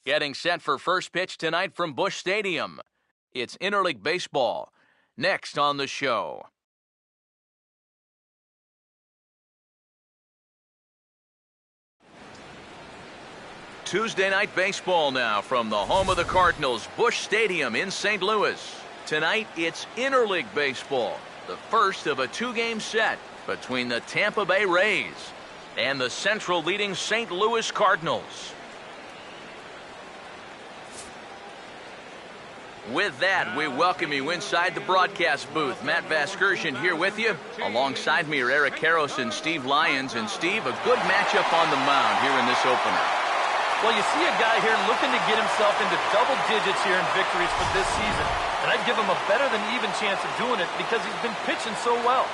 Getting set for first pitch tonight from Busch Stadium. It's interleague baseball. Next on the show. Tuesday night baseball now from the home of the Cardinals, Busch Stadium in St. Louis. Tonight, it's interleague baseball, the first of a two-game set between the Tampa Bay Rays and the Central leading St. Louis Cardinals. With that, we welcome you inside the broadcast booth. Matt Vasgersian here with you. Alongside me are Eric Karros and Steve Lyons. And Steve, a good matchup on the mound here in this opener. Well, you see a guy here looking to get himself into double digits here in victories for this season. And I'd give him a better than even chance of doing it because he's been pitching so well.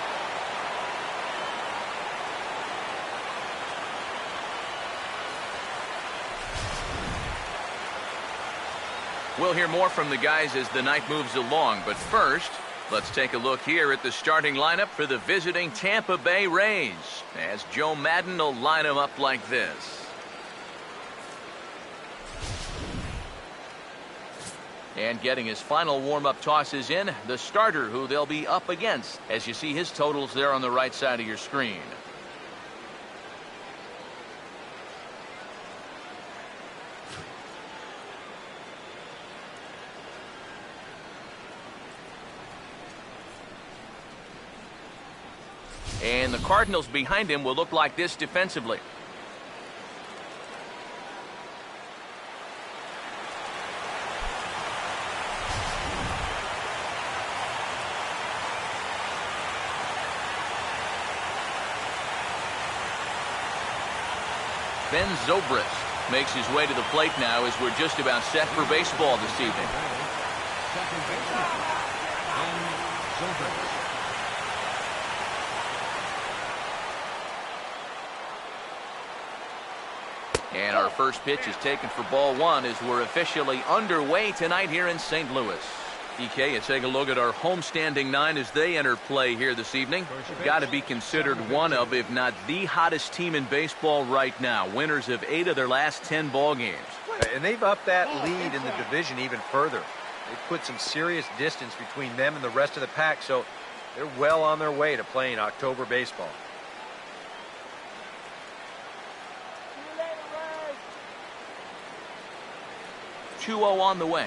We'll hear more from the guys as the night moves along, but first, let's take a look here at the starting lineup for the visiting Tampa Bay Rays, as Joe Maddon will line them up like this. And getting his final warm-up tosses in, the starter who they'll be up against, as you see his totals there on the right side of your screen. And the Cardinals behind him will look like this defensively. Ben Zobrist makes his way to the plate now as we're just about set for baseball this evening. Second baseman, Ben Zobrist. And our first pitch is taken for ball one as we're officially underway tonight here in St. Louis. EK, you take a look at our homestanding nine as they enter play here this evening. Got to be considered one of, if not the hottest team in baseball right now. Winners of 8 of their last 10 ball games. And they've upped that lead in the division even further. They've put some serious distance between them and the rest of the pack, so they're well on their way to playing October baseball. Two 2-0 on the way.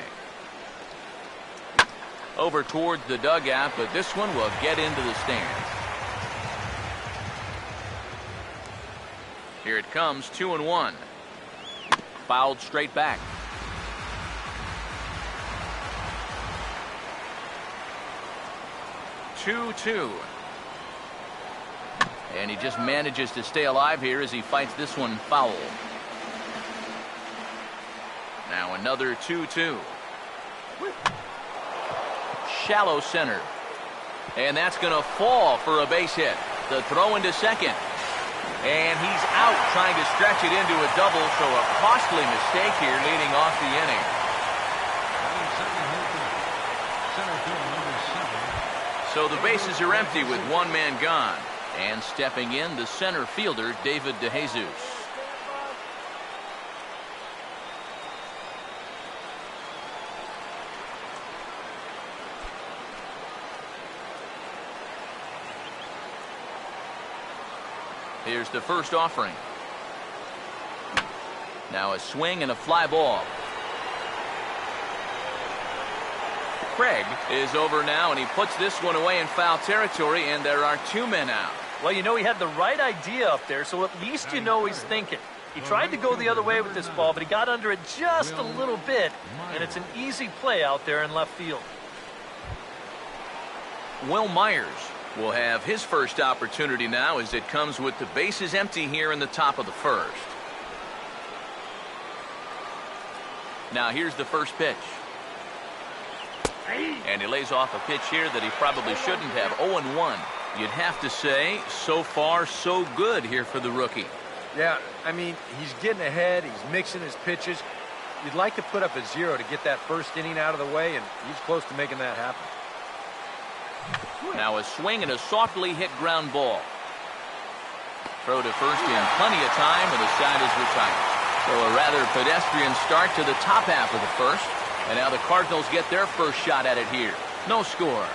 Over towards the dugout, but this one will get into the stands. Here it comes, 2-1. Fouled straight back. Two. And he just manages to stay alive here as he fights this one foul. Now another 2-2. Shallow center. And that's going to fall for a base hit. The throw into second. And he's out trying to stretch it into a double, so a costly mistake here leading off the inning. So the bases are empty with one man gone. And stepping in, the center fielder, David Dejesus. Here's the first offering. Now a swing and a fly ball. Craig is over now, and he puts this one away in foul territory, and there are 2 men out. Well, you know, he had the right idea up there, so at least you know he's thinking. He tried to go the other way with this ball, but he got under it just a little bit, and it's an easy play out there in left field. Will Myers will have his first opportunity now as it comes with the bases empty here in the top of the first. Now here's the first pitch. And he lays off a pitch here that he probably shouldn't have. 0-1. You'd have to say, so far, so good here for the rookie. Yeah, I mean, he's getting ahead. He's mixing his pitches. You'd like to put up a 0 to get that first inning out of the way, and he's close to making that happen. Now a swing and a softly hit ground ball. Throw to first in plenty of time, and the side is retired. So a rather pedestrian start to the top half of the first. And now the Cardinals get their first shot at it here. No score.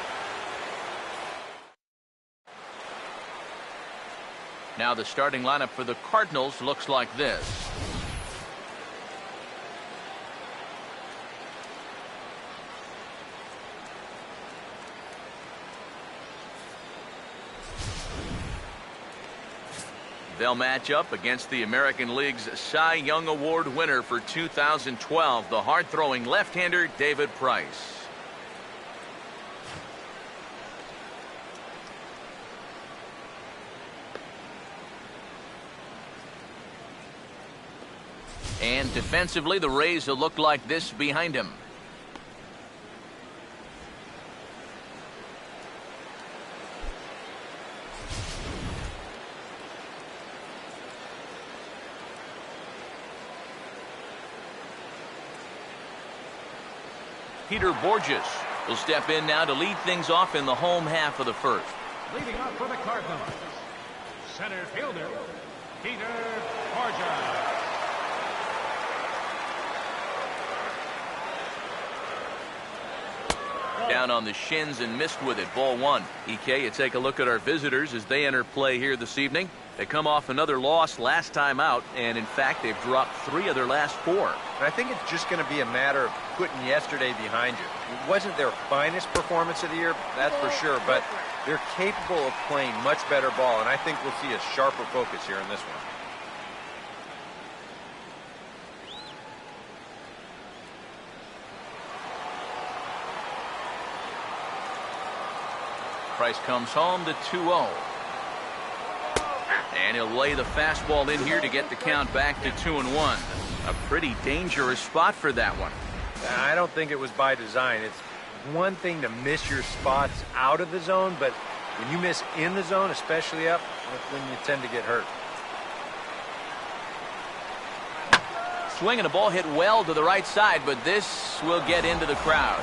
Now the starting lineup for the Cardinals looks like this. They'll match up against the American League's Cy Young Award winner for 2012, the hard-throwing left-hander David Price. And defensively, the Rays will look like this behind him. Peter Borges will step in now to lead things off in the home half of the first. Leading off for the Cardinals, center fielder, Peter Borges. Down on the shins and missed with it. Ball one. EK, you take a look at our visitors as they enter play here this evening. They come off another loss last time out, and in fact they've dropped 3 of their last 4. And I think it's just going to be a matter of putting yesterday behind you. It wasn't their finest performance of the year, that's for sure, but they're capable of playing much better ball, and I think we'll see a sharper focus here in this one. Price comes home to 2-0. And he'll lay the fastball in here to get the count back to 2-1. A pretty dangerous spot for that one. I don't think it was by design. It's one thing to miss your spots out of the zone, but when you miss in the zone, especially up, that's when you tend to get hurt. Swing and a ball hit well to the right side, but this will get into the crowd.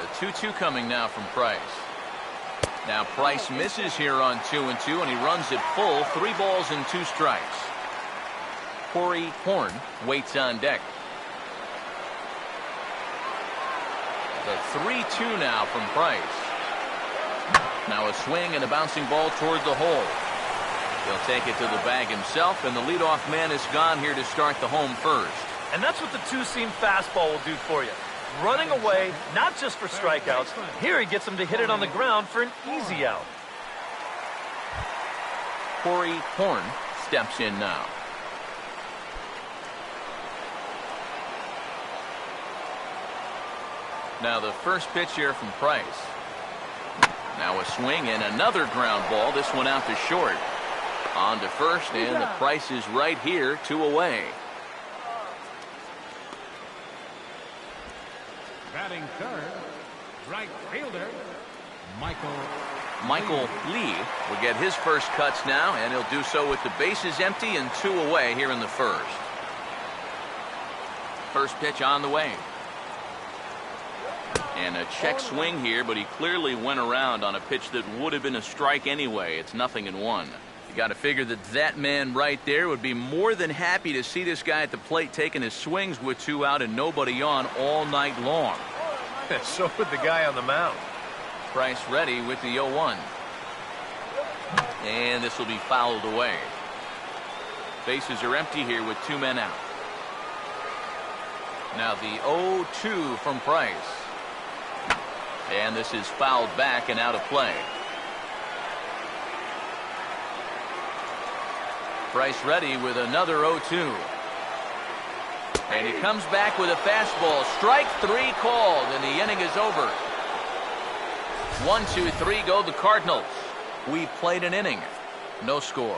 The 2-2 coming now from Price. Now Price misses here on 2-2, and he runs it full. 3 balls and 2 strikes. Corey Horn waits on deck. The 3-2 now from Price. Now a swing and a bouncing ball toward the hole. He'll take it to the bag himself, and the leadoff man is gone here to start the home first. And that's what the two-seam fastball will do for you. Running away, not just for strikeouts. Here he gets him to hit it on the ground for an easy out. Corey Horn steps in now. Now the first pitch here from Price. Now a swing and another ground ball. This one out to short. On to first, and the Price is right here, 2 away. Batting third, right fielder, Michael Lee will get his first cuts now, and he'll do so with the bases empty and 2 away here in the first. First pitch on the way. And a check swing here, but he clearly went around on a pitch that would have been a strike anyway. It's 0-1. You got to figure that that man right there would be more than happy to see this guy at the plate taking his swings with 2 out and nobody on all night long. So would the guy on the mound. Price ready with the 0-1. And this will be fouled away. Bases are empty here with 2 men out. Now the 0-2 from Price. And this is fouled back and out of play. Price ready with another 0-2. And he comes back with a fastball. Strike 3 called, and the inning is over. 1, 2, 3 go the Cardinals. We played an inning. No score.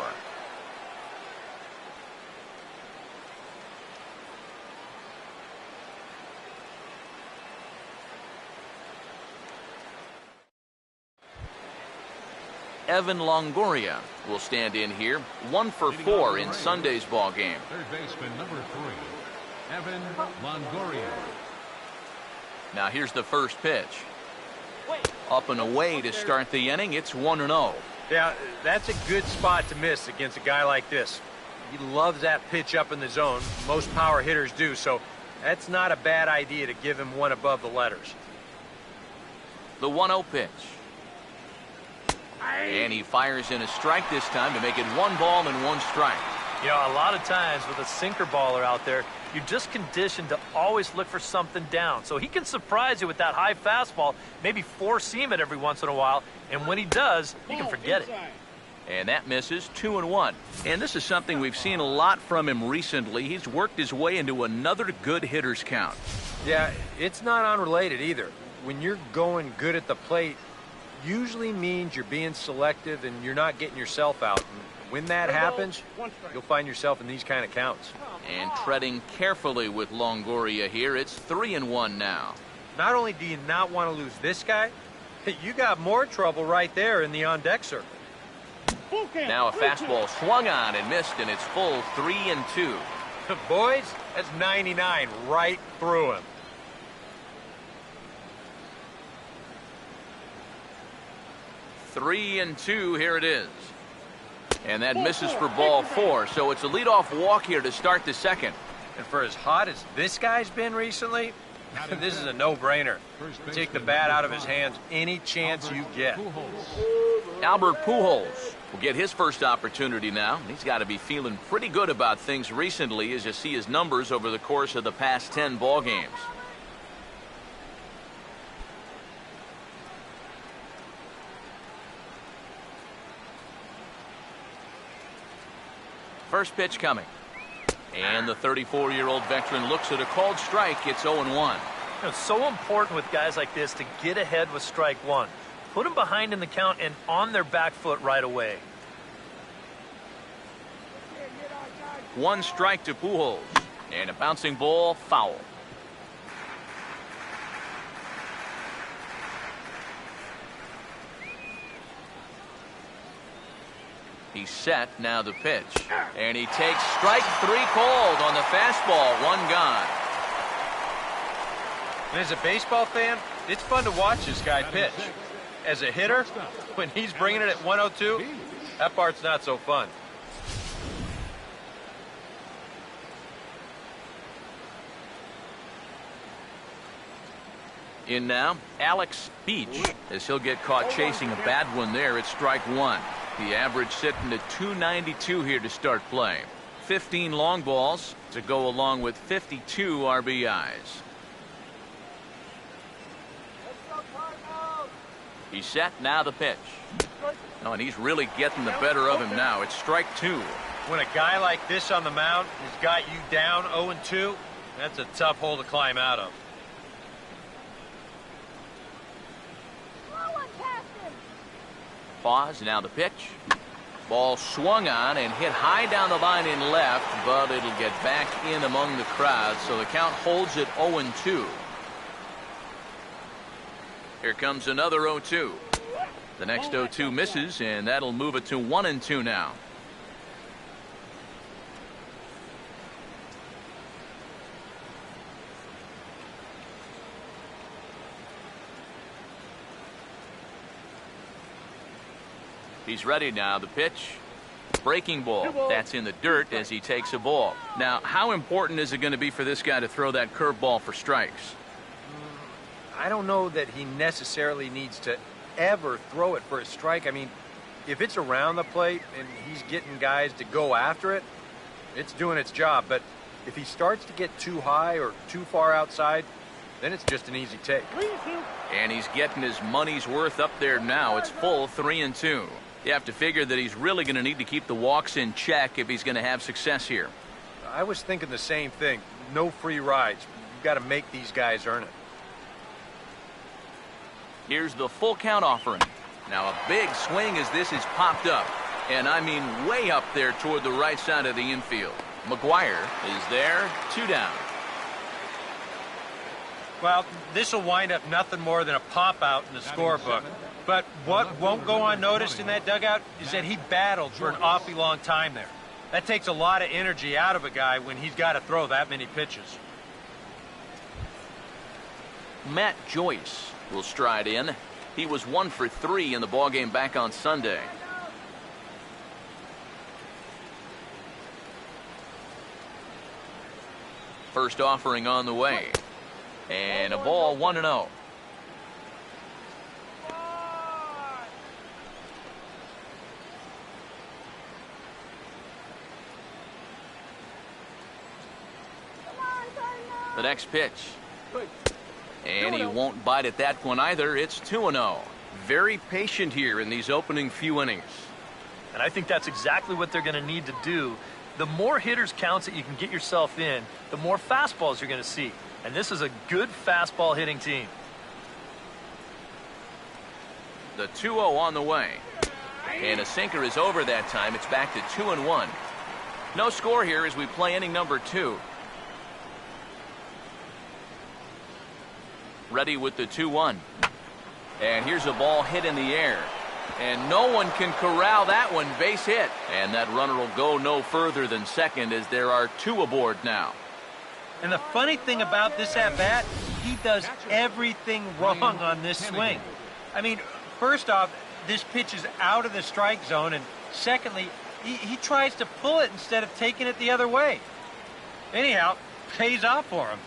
Evan Longoria will stand in here. 1 for 4 in Sunday's ball game. third baseman number 3, Evan Longoria. Now here's the first pitch. Up and away to start the inning. It's 1-0. Yeah, that's a good spot to miss against a guy like this. He loves that pitch up in the zone. Most power hitters do, so that's not a bad idea to give him one above the letters. The 1-0 pitch. And he fires in a strike this time to make it 1 ball and 1 strike. You know, a lot of times with a sinker baller out there, you're just conditioned to always look for something down. So he can surprise you with that high fastball, maybe four-seam it every once in a while, and when he does, you can forget it. And that misses 2-1. And this is something we've seen a lot from him recently. He's worked his way into another good hitter's count. Yeah, it's not unrelated either. When you're going good at the plate, usually means you're being selective and you're not getting yourself out. And when that happens, you'll find yourself in these kind of counts. And treading carefully with Longoria here. It's 3-1 now. Not only do you not want to lose this guy, you got more trouble right there in the on-deck circle. Now a fastball swung on and missed, and it's full 3-2. Boys, that's 99 right through him. Three and 2, here it is. And that misses for ball 4, so it's a leadoff walk here to start the second. And for as hot as this guy's been recently, this is a no-brainer. Take the bat out of his hands any chance you get. Albert Pujols will get his first opportunity now. He's got to be feeling pretty good about things recently as you see his numbers over the course of the past 10 ball games. First pitch coming. And the 34-year-old veteran looks at a called strike. It's 0-1. You know, it's so important with guys like this to get ahead with strike one. Put them behind in the count and on their back foot right away. 1 strike to Pujols. And a bouncing ball, foul. He's set, now the pitch. And he takes strike 3 called on the fastball, 1 gone. And as a baseball fan, it's fun to watch this guy pitch. As a hitter, when he's bringing it at 102, that part's not so fun. In now, Alex Beach, as he'll get caught chasing a bad one there at strike 1. The average sitting at 292 here to start play. 15 long balls to go along with 52 RBIs. He's set, now the pitch. Oh, and he's really getting the better of him now. It's strike 2. When a guy like this on the mound has got you down 0-2, that's a tough hole to climb out of. Pause, now the pitch. Ball swung on and hit high down the line in left, but it'll get back in among the crowd, so the count holds at 0-2. Here comes another 0-2. The next 0-2 misses, and that'll move it to 1-2 now. He's ready now. The pitch. Breaking ball. That's in the dirt as he takes a ball. Now, how important is it going to be for this guy to throw that curveball for strikes? I don't know that he necessarily needs to ever throw it for a strike. I mean, if it's around the plate and he's getting guys to go after it, it's doing its job. But if he starts to get too high or too far outside, then it's just an easy take. And he's getting his money's worth up there now. It's full 3-2. You have to figure that he's really going to need to keep the walks in check if he's going to have success here. I was thinking the same thing. No free rides. You've got to make these guys earn it. Here's the full count offering. Now a big swing as this is popped up. And I mean way up there toward the right side of the infield. McGuire is there, 2 down. Well, this will wind up nothing more than a pop-out in the scorebook. But what won't go unnoticed in that dugout is that he battled for an awfully long time there. That takes a lot of energy out of a guy when he's got to throw that many pitches. Matt Joyce will stride in. He was 1 for 3 in the ballgame back on Sunday. First offering on the way. And a ball 1-0. The next pitch. And he won't bite at that one either. It's 2-0. Very patient here in these opening few innings. And I think that's exactly what they're going to need to do. The more hitters counts that you can get yourself in, the more fastballs you're going to see. And this is a good fastball hitting team. The 2-0 on the way. And a sinker is over that time. It's back to 2-1. No score here as we play inning number 2. Ready with the 2-1. And here's a ball hit in the air. And no one can corral that one. Base hit. And that runner will go no further than second as there are 2 aboard now. And the funny thing about this at-bat, he does everything wrong on this swing. I mean, first off, this pitch is out of the strike zone. And secondly, he tries to pull it instead of taking it the other way. Anyhow, pays off for him.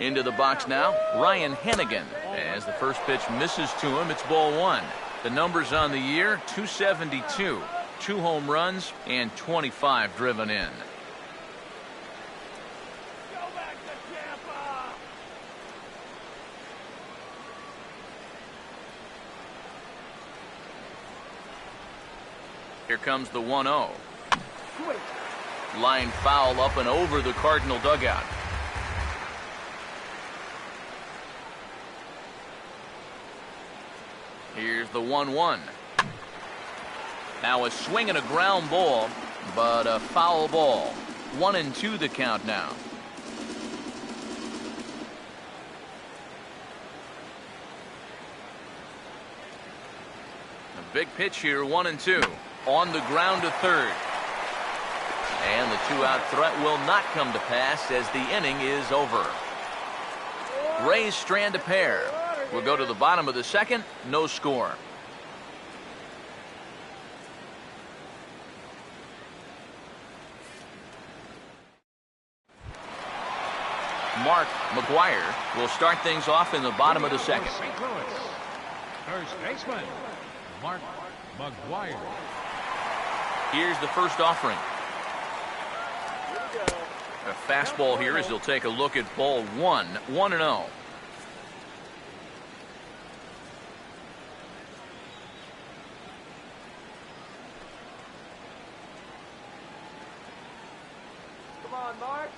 Into the box now, Ryan Hennigan. As the first pitch misses to him, it's ball 1. The numbers on the year, 272. 2 home runs and 25 driven in. Here comes the 1-0. Line foul up and over the Cardinal dugout. Here's the 1-1. Now a swing and a ground ball, but a foul ball. 1-2 the count now. A big pitch here, 1-2. On the ground to third. And the 2-out threat will not come to pass as the inning is over. Rays strand a pair. We'll go to the bottom of the second. No score. Mark McGuire will start things off in the bottom of the second. St. Louis. First baseman, Mark McGuire. Here's the first offering. A fastball here as he'll take a look at ball 1. 1-0. Come on, Mark.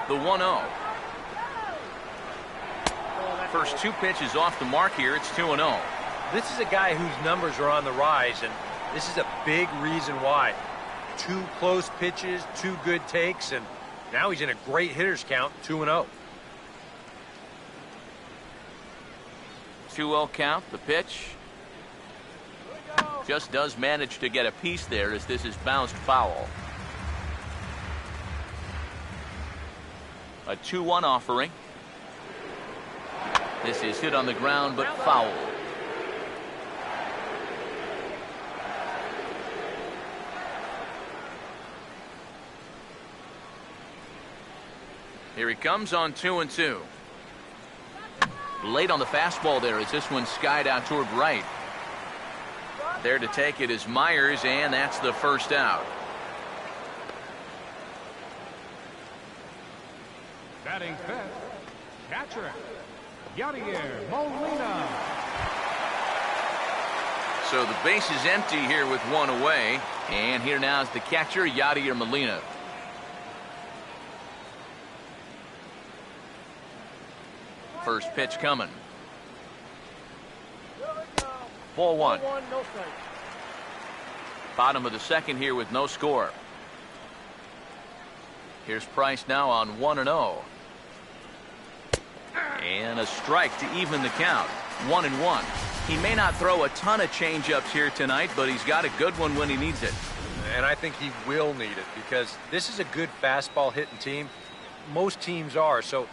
The 1-0. First 2 pitches off the mark here. It's 2-0. This is a guy whose numbers are on the rise, and this is a big reason why. 2 close pitches, 2 good takes, and now he's in a great hitter's count, 2-0. 2-0 count. The pitch just does manage to get a piece there as this is bounced foul. A 2-1 offering. This is hit on the ground but foul. Here he comes on 2-2. Late on the fastball there as this one skied out toward right. There to take it is Myers, and that's the first out. Batting fifth, catcher, Yadier Molina. So the base is empty here with 1 away. And here now is the catcher, Yadier Molina. First pitch coming. Ball 1. Bottom of the second here with no score. Here's Price now on 1-0. And a strike to even the count. 1-1. He may not throw a ton of changeups here tonight, but he's got a good one when he needs it. And I think he will need it because this is a good fastball hitting team. Most teams are. So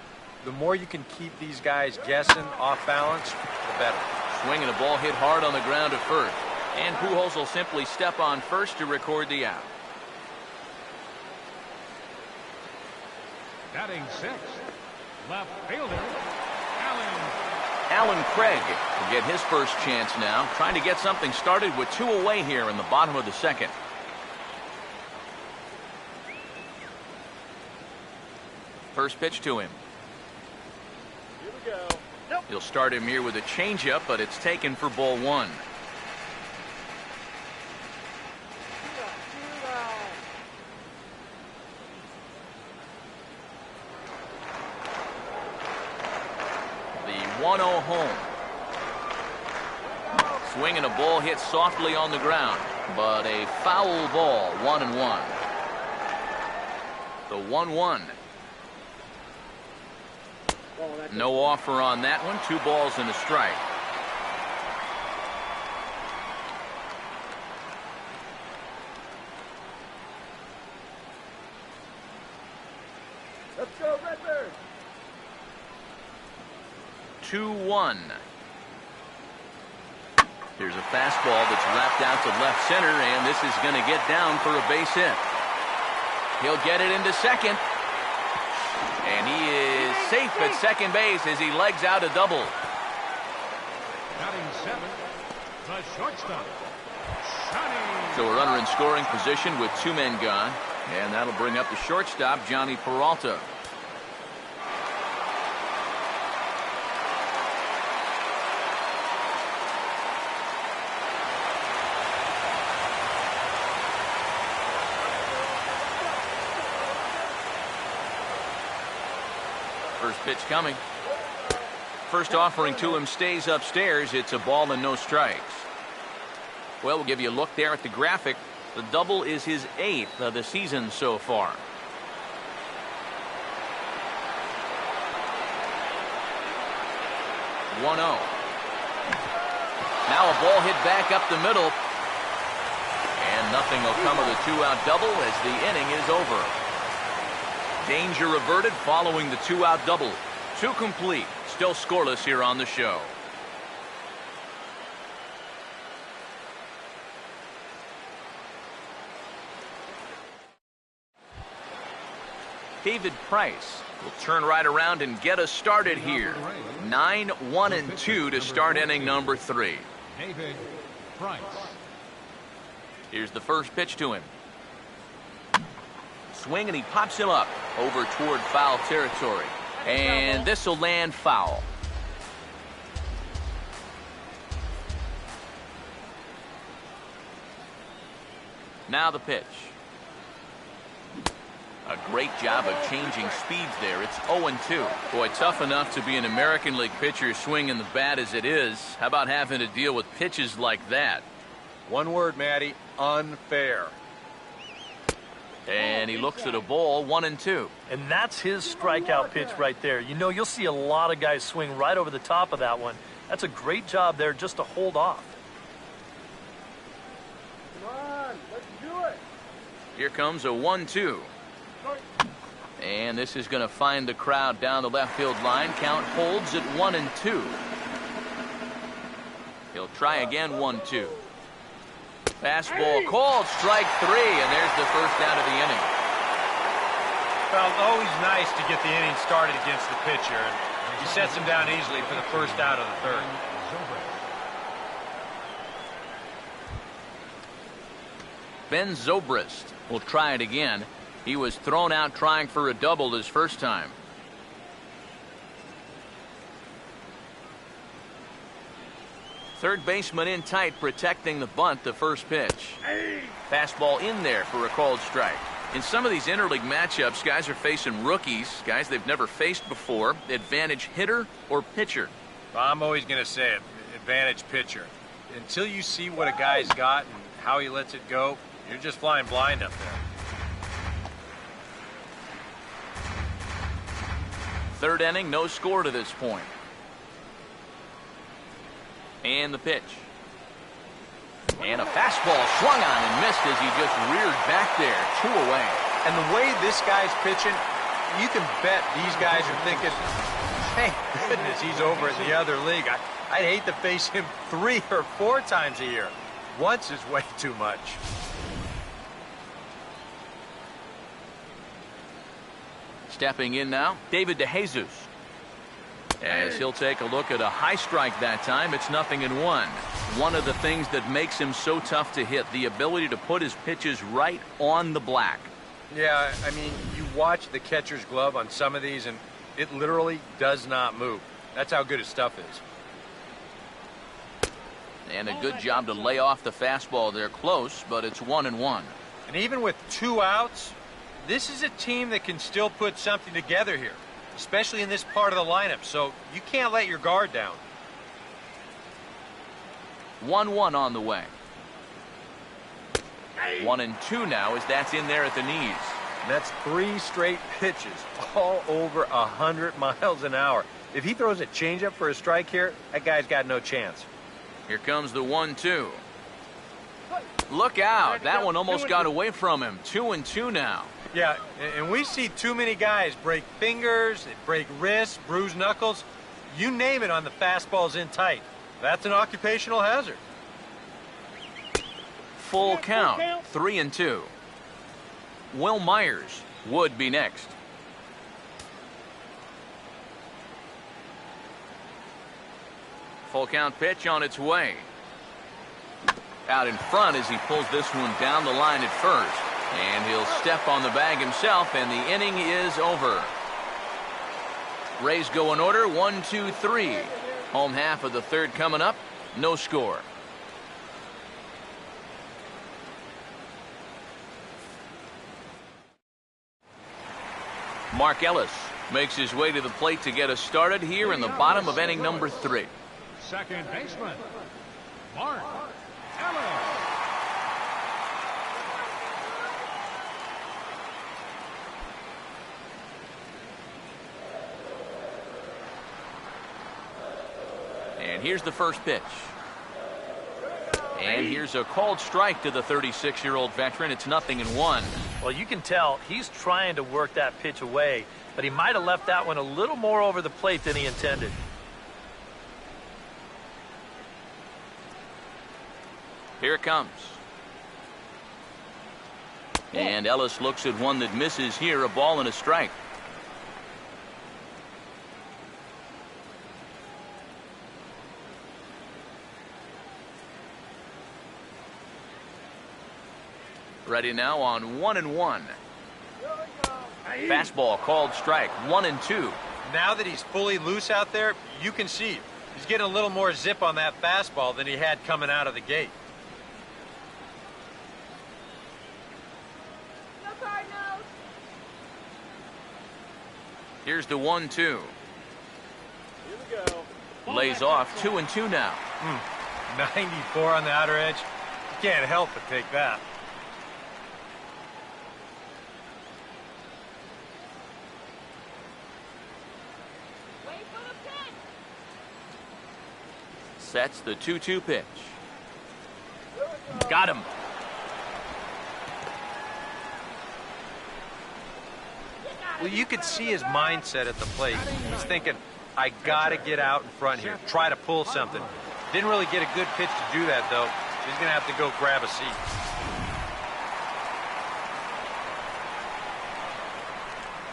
the more you can keep these guys guessing off balance, the better. Swinging a ball hit hard on the ground at first. And Pujols will simply step on first to record the out. Batting sixth, left fielder, Alan Craig will get his first chance now, trying to get something started with 2 away here in the bottom of the second. First pitch to him. Here we go. Nope. He'll start him here with a changeup, but it's taken for ball 1. The 1-0 home. Swinging a ball hit softly on the ground, but a foul ball, 1-1. The 1-1. No offer on that one. 2 balls and a strike. Let's go, Redbird. 2-1. Here's a fastball that's wrapped out to left center, and this is going to get down for a base hit. He'll get it into second. And he is safe at second base as he legs out a double. batting seventh, the shortstop, Johnny. So a runner in scoring position with 2 men gone. And that'll bring up the shortstop, Johnny Peralta. First pitch coming. First offering to him stays upstairs. It's a ball and no strikes. Well, we'll give you a look there at the graphic. The double is his 8th of the season so far. Now a ball hit back up the middle. And nothing will come of the 2-out double as the inning is over. Danger averted following the 2-out double. 2 complete. Still scoreless here on the show. David Price will turn right around and get us started here. 9-1-2 to start inning number 3. David Price. Here's the first pitch to him. Swing, and he pops him up over toward foul territory. And this will land foul. Now the pitch. A great job of changing speeds there. It's 0-2. Boy, tough enough to be an American League pitcher swinging the bat as it is. How about having to deal with pitches like that? One word, Matty, unfair. And he looks at a ball, 1-2. And that's his strikeout pitch right there. You know, you'll see a lot of guys swing right over the top of that one. That's a great job there just to hold off. Come on, let's do it. Here comes a 1-2. And this is going to find the crowd down the left field line. Count holds at 1-2. He'll try again, 1-2. Fastball called, strike 3, and there's the first out of the inning. Well, always nice to get the inning started against the pitcher. And he sets him down easily for the first out of the 3rd. Ben Zobrist will try it again. He was thrown out trying for a double his first time. Third baseman in tight, protecting the bunt, the first pitch. Fastball in there for a called strike. In some of these interleague matchups, guys are facing rookies, guys they've never faced before. Advantage hitter or pitcher? Well, I'm always going to say it, advantage pitcher. Until you see what a guy's got and how he lets it go, you're just flying blind up there. Third inning, no score to this point. And the pitch. And a fastball swung on and missed as he just reared back there. 2 away. And the way this guy's pitching, you can bet these guys are thinking, thank goodness he's over in the other league. I'd hate to face him 3 or 4 times a year. Once is way too much. Stepping in now, David Dejesus. As he'll take a look at a high strike that time, it's 0-1. One of the things that makes him so tough to hit, the ability to put his pitches right on the black. Yeah, I mean, you watch the catcher's glove on some of these, and it literally does not move. That's how good his stuff is. And a good job to lay off the fastball there close, but it's 1-1. And even with 2 outs, this is a team that can still put something together here, especially in this part of the lineup, so you can't let your guard down. 1-1 on the way. 1-2 now as that's in there at the knees. And that's 3 straight pitches, all over 100 miles an hour. If he throws a changeup for a strike here, that guy's got no chance. Here comes the 1-2. Look out. That one almost got away from him. 2-2 now. Yeah, and we see too many guys break fingers, they break wrists, bruise knuckles. You name it on the fastballs in tight. That's an occupational hazard. Full count. 3-2. Will Myers would be next. Full count pitch on its way. Out in front as he pulls this one down the line at first. And he'll step on the bag himself, and the inning is over. Rays go in order, 1, 2, 3. Home half of the 3rd coming up, no score. Mark Ellis makes his way to the plate to get us started here in the bottom of inning number 3. Second baseman, Mark Ellis. And here's the first pitch. And here's a called strike to the 36-year-old veteran. It's 0-1. Well, you can tell he's trying to work that pitch away, but he might have left that one a little more over the plate than he intended. Here it comes. And Ellis looks at one that misses here, a ball and a strike. Ready now on 1-1. Fastball called strike. 1-2. Now that he's fully loose out there, you can see he's getting a little more zip on that fastball than he had coming out of the gate. No Cardinals. Here's the 1-2. Here we go. Lays off. 2-2 now. 94 on the outer edge. You can't help but take that. Wait for the pitch. Sets the 2-2 pitch. Got him. Well, you could see his mindset at the plate. He's thinking, I got to get out in front here, try to pull something. Didn't really get a good pitch to do that, though. He's going to have to go grab a seat.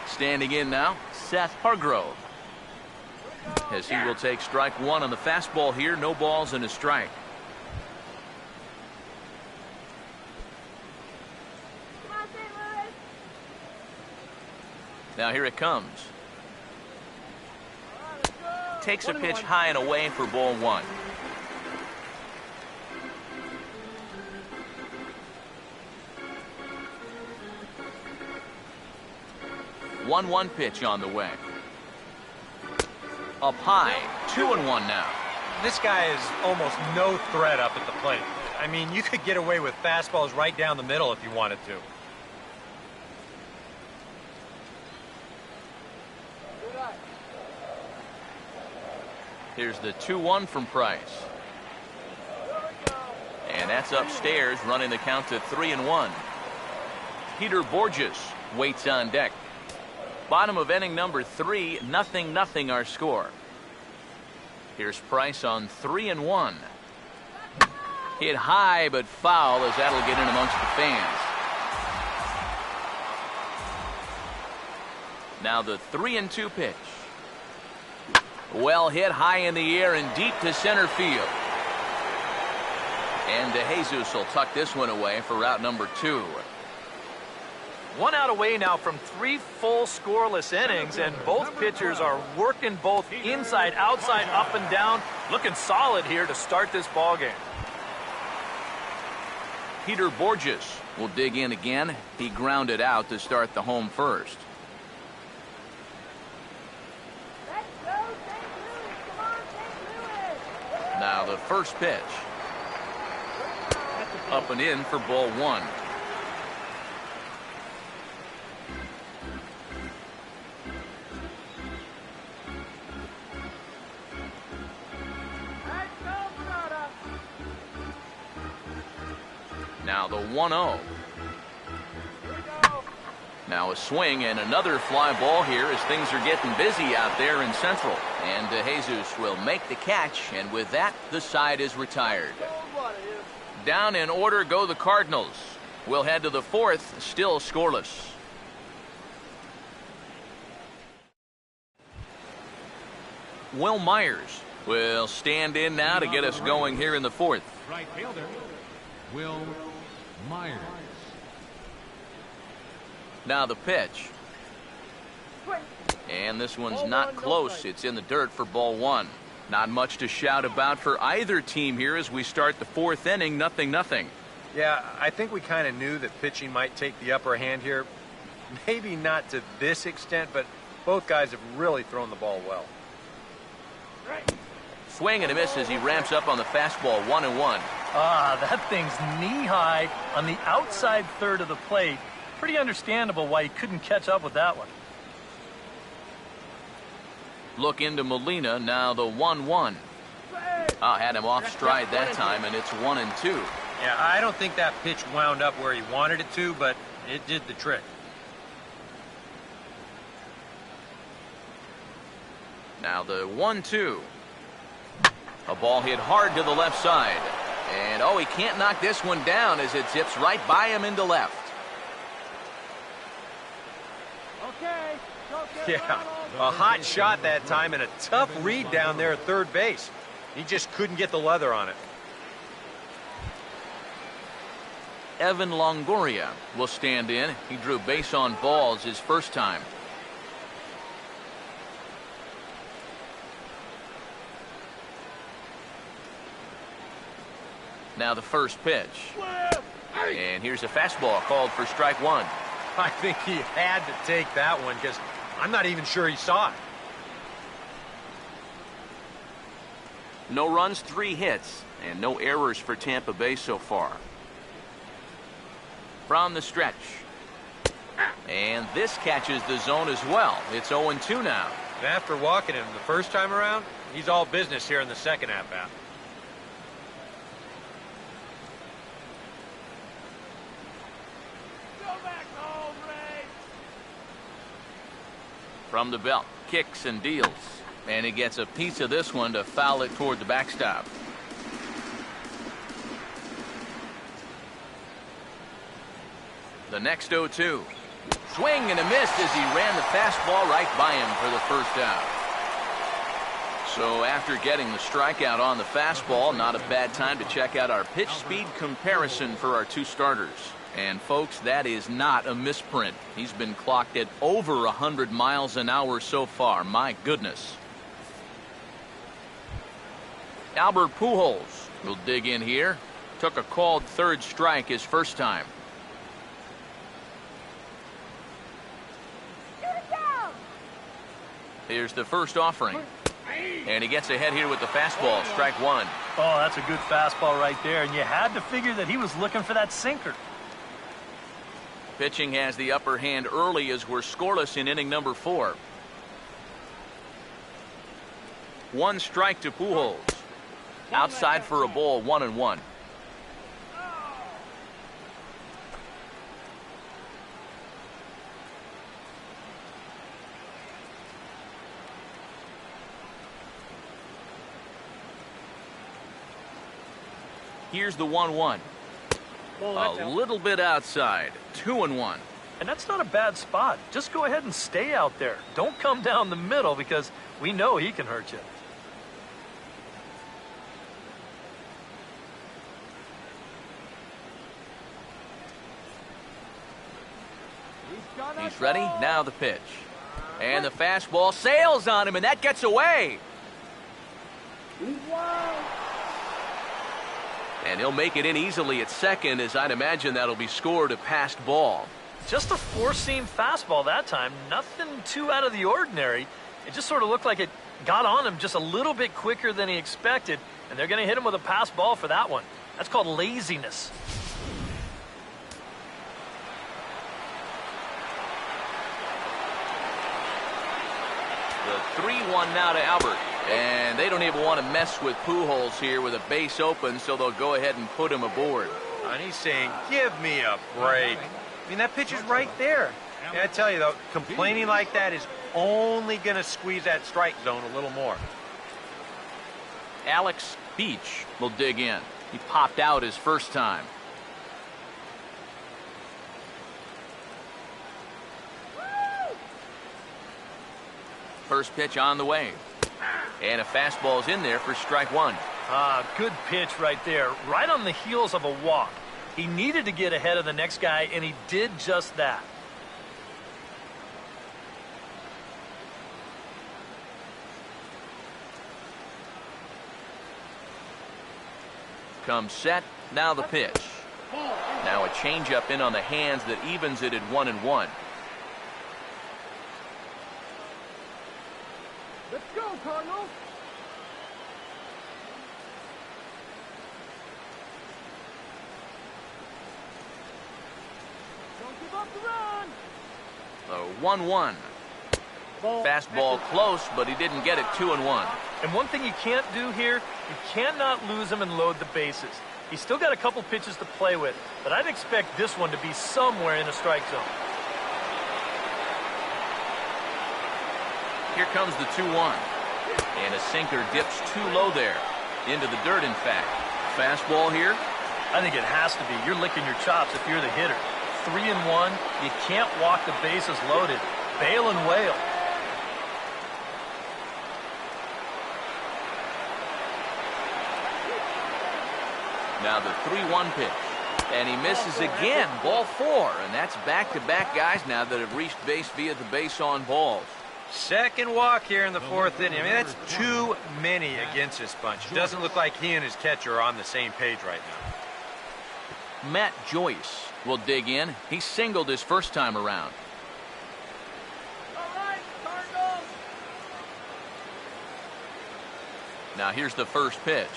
Standing in now, Seth Hargrove. As he will take strike 1 on the fastball here. No balls and a strike. Come on, St. Louis. Now here it comes. Takes a pitch high and away for ball 1. One pitch on the way. Up high. 2-1 now. This guy is almost no threat up at the plate. I mean, you could get away with fastballs right down the middle if you wanted to. Here's the 2-1 from Price. And that's upstairs, running the count to 3-1. Peter Borges waits on deck. Bottom of inning number 3, 0-0 our score. Here's Price on 3-1. Hit high but foul, as that'll get in amongst the fans. Now the 3-2 pitch. Well hit high in the air and deep to center field. And Dejesus will tuck this one away for route number 2. 1 out away now from 3 full scoreless innings, and both pitchers are working both inside, outside, up and down. Looking solid here to start this ball game. Peter Borges will dig in again. He grounded out to start the home first. Let's go, St. Louis. Come on, St. Louis. Now the first pitch. Up and in for ball 1. Now the 1-0. Now a swing and another fly ball here as things are getting busy out there in Central. And Dejesus will make the catch, and with that, the side is retired. Down in order go the Cardinals. We'll head to the 4th, still scoreless. Will Myers will stand in now to get us going here in the 4th. Right fielder, Will Myers. Now the pitch. And this one's not close. It's in the dirt for ball 1. Not much to shout about for either team here as we start the 4th inning, 0-0. Yeah, I think we kind of knew that pitching might take the upper hand here. Maybe not to this extent, but both guys have really thrown the ball well. Swing and a miss as he ramps up on the fastball, 1-1. Ah, that thing's knee-high on the outside third of the plate. Pretty understandable why he couldn't catch up with that one. Look into Molina, now the 1-1. Had him off stride that time, and it's 1-2. Yeah, I don't think that pitch wound up where he wanted it to, but it did the trick. Now the 1-2. A ball hit hard to the left side. And, he can't knock this one down as it zips right by him into left. Yeah, a hot shot that time and a tough read down there at third base. He just couldn't get the leather on it. Evan Longoria will stand in. He drew base on balls his first time. Now the first pitch. And here's a fastball called for strike 1. I think he had to take that one because I'm not even sure he saw it. No runs, 3 hits, and no errors for Tampa Bay so far. From the stretch. And this catches the zone as well. It's 0-2 now. And after walking him the first time around, he's all business here in the second at-bat. From the belt, kicks and deals. And he gets a piece of this one to foul it toward the backstop. The next 0-2. Swing and a miss as he ran the fastball right by him for the first out. So after getting the strikeout on the fastball, not a bad time to check out our pitch speed comparison for our 2 starters. And folks, that is not a misprint. He's been clocked at over 100 miles an hour so far. My goodness. Albert Pujols will dig in here. Took a called third strike his first time. Here's the first offering. And he gets ahead here with the fastball, strike 1. Oh, that's a good fastball right there. And you had to figure that he was looking for that sinker. Pitching has the upper hand early as we're scoreless in inning number 4. 1 strike to Pujols. Outside for a ball, 1-1. Here's the 1-1. A little bit outside. 2-1. And that's not a bad spot. Just go ahead and stay out there. Don't come down the middle because we know he can hurt you. He's ready. Now the pitch. And the fastball sails on him, and that gets away. And he'll make it in easily at second, as I'd imagine that'll be scored a passed ball. Just a four-seam fastball that time. Nothing too out of the ordinary. It just sort of looked like it got on him just a little bit quicker than he expected, and they're going to hit him with a pass ball for that one. That's called laziness. The 3-1 now to Albert. And they don't even want to mess with Pujols here with a base open, so they'll go ahead and put him aboard. And he's saying, give me a break. I mean, that pitch is right there. And I tell you, though, complaining like that is only going to squeeze that strike zone a little more. Alex Beach will dig in. He popped out his first time. First pitch on the way. And a fastball's in there for strike one. Good pitch right there. Right on the heels of a walk. He needed to get ahead of the next guy, and he did just that. Comes set. Now the pitch. Now a changeup in on the hands that evens it at 1-1. Let's go, Cardinals. Don't give up the run. 1-1. Fastball close, but he didn't get it. 2-1. And one thing you can't do here, you cannot lose him and load the bases. He's still got a couple pitches to play with, but I'd expect this one to be somewhere in a strike zone. Here comes the 2-1. And a sinker dips too low there. Into the dirt, in fact. Fastball here. I think it has to be. You're licking your chops if you're the hitter. 3-1. You can't walk the bases loaded. Bail and wail. Now the 3-1 pitch. And he misses again. Ball 4. And that's back-to-back guys now that have reached base via the base on balls. Second walk here in the fourth inning. I mean, that's too many against this bunch. It doesn't look like he and his catcher are on the same page right now. Matt Joyce will dig in. He singled his first time around. All right, Cardinals. Now here's the first pitch.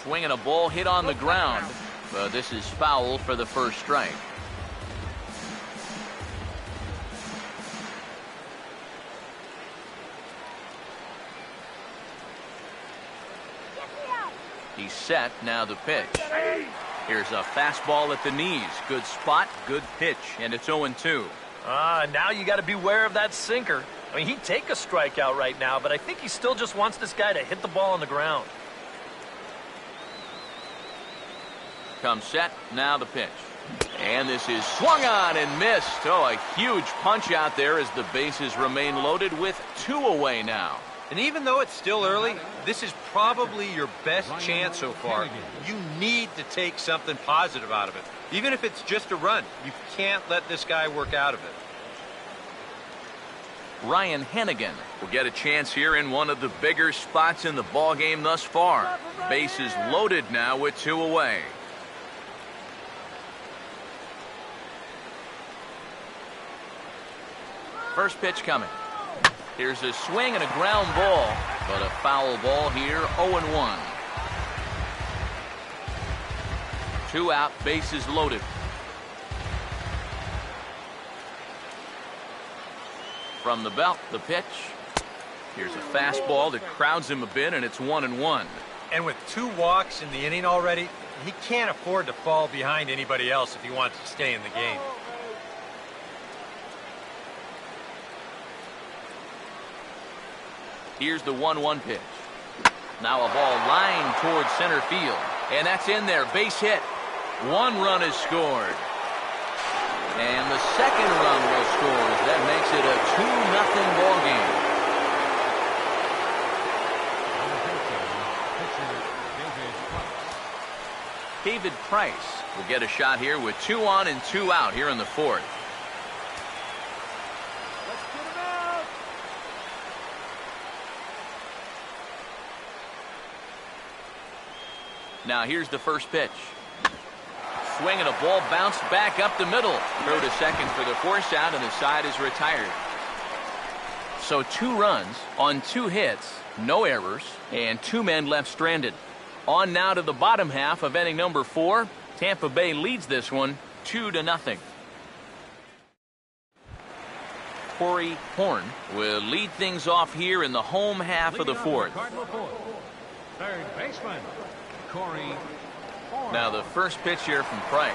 Swinging a ball hit on the ground. This is foul for the first strike. He's set. Now the pitch. Here's a fastball at the knees. Good spot, good pitch, and it's 0-2. Now you got to beware of that sinker. I mean, he'd take a strikeout right now, but I think he still just wants this guy to hit the ball on the ground. Comes set. Now the pitch. And this is swung on and missed. Oh, a huge punch out there as the bases remain loaded with 2 away now. And even though it's still early, this is probably your best chance so far. You need to take something positive out of it. Even if it's just a run, you can't let this guy work out of it. Ryan Hennigan will get a chance here in one of the bigger spots in the ballgame thus far. Bases loaded now with 2 away. First pitch coming. Here's a swing and a ground ball, but a foul ball here, 0-1. 2 out, bases loaded. From the belt, the pitch. Here's a fastball that crowds him a bit, and it's 1-1. And with 2 walks in the inning already, he can't afford to fall behind anybody else if he wants to stay in the game. Here's the 1-1 pitch. Now a ball lined towards center field. And that's in there. Base hit. 1 run is scored. And the second run was scored. That makes it a 2-0 ball game. David Price will get a shot here with 2 on and 2 out here in the 4th. Let's get him out. Now here's the first pitch. Swing and a ball bounced back up the middle. Throw to second for the force out, and the side is retired. So 2 runs on 2 hits, no errors, and 2 men left stranded. On now to the bottom half of inning number 4. Tampa Bay leads this one 2-0. Corey Horn will lead things off here in the home half of the 4th. Third baseman, Corey Horn. Now the first pitch here from Price.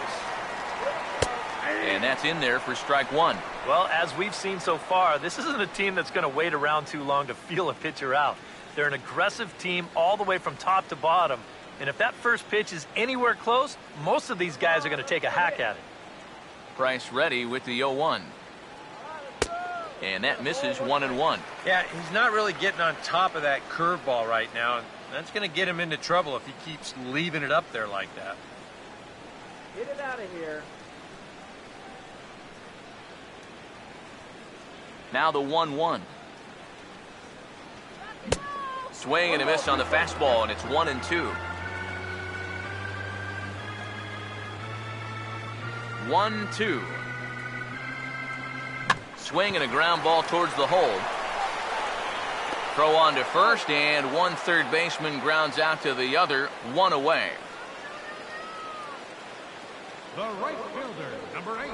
And that's in there for strike 1. Well, as we've seen so far, this isn't a team that's going to wait around too long to feel a pitcher out. They're an aggressive team all the way from top to bottom. And if that first pitch is anywhere close, most of these guys are going to take a hack at it. Price ready with the 0-1. And that misses 1-1. Yeah, he's not really getting on top of that curveball right now. And that's going to get him into trouble if he keeps leaving it up there like that. Get it out of here. Now the 1-1. Swing and a miss on the fastball, and it's 1-2. 1-2. Swing and a ground ball towards the hole. Throw on to first, and 1 third baseman grounds out to the other, 1 away. The right fielder, number 8,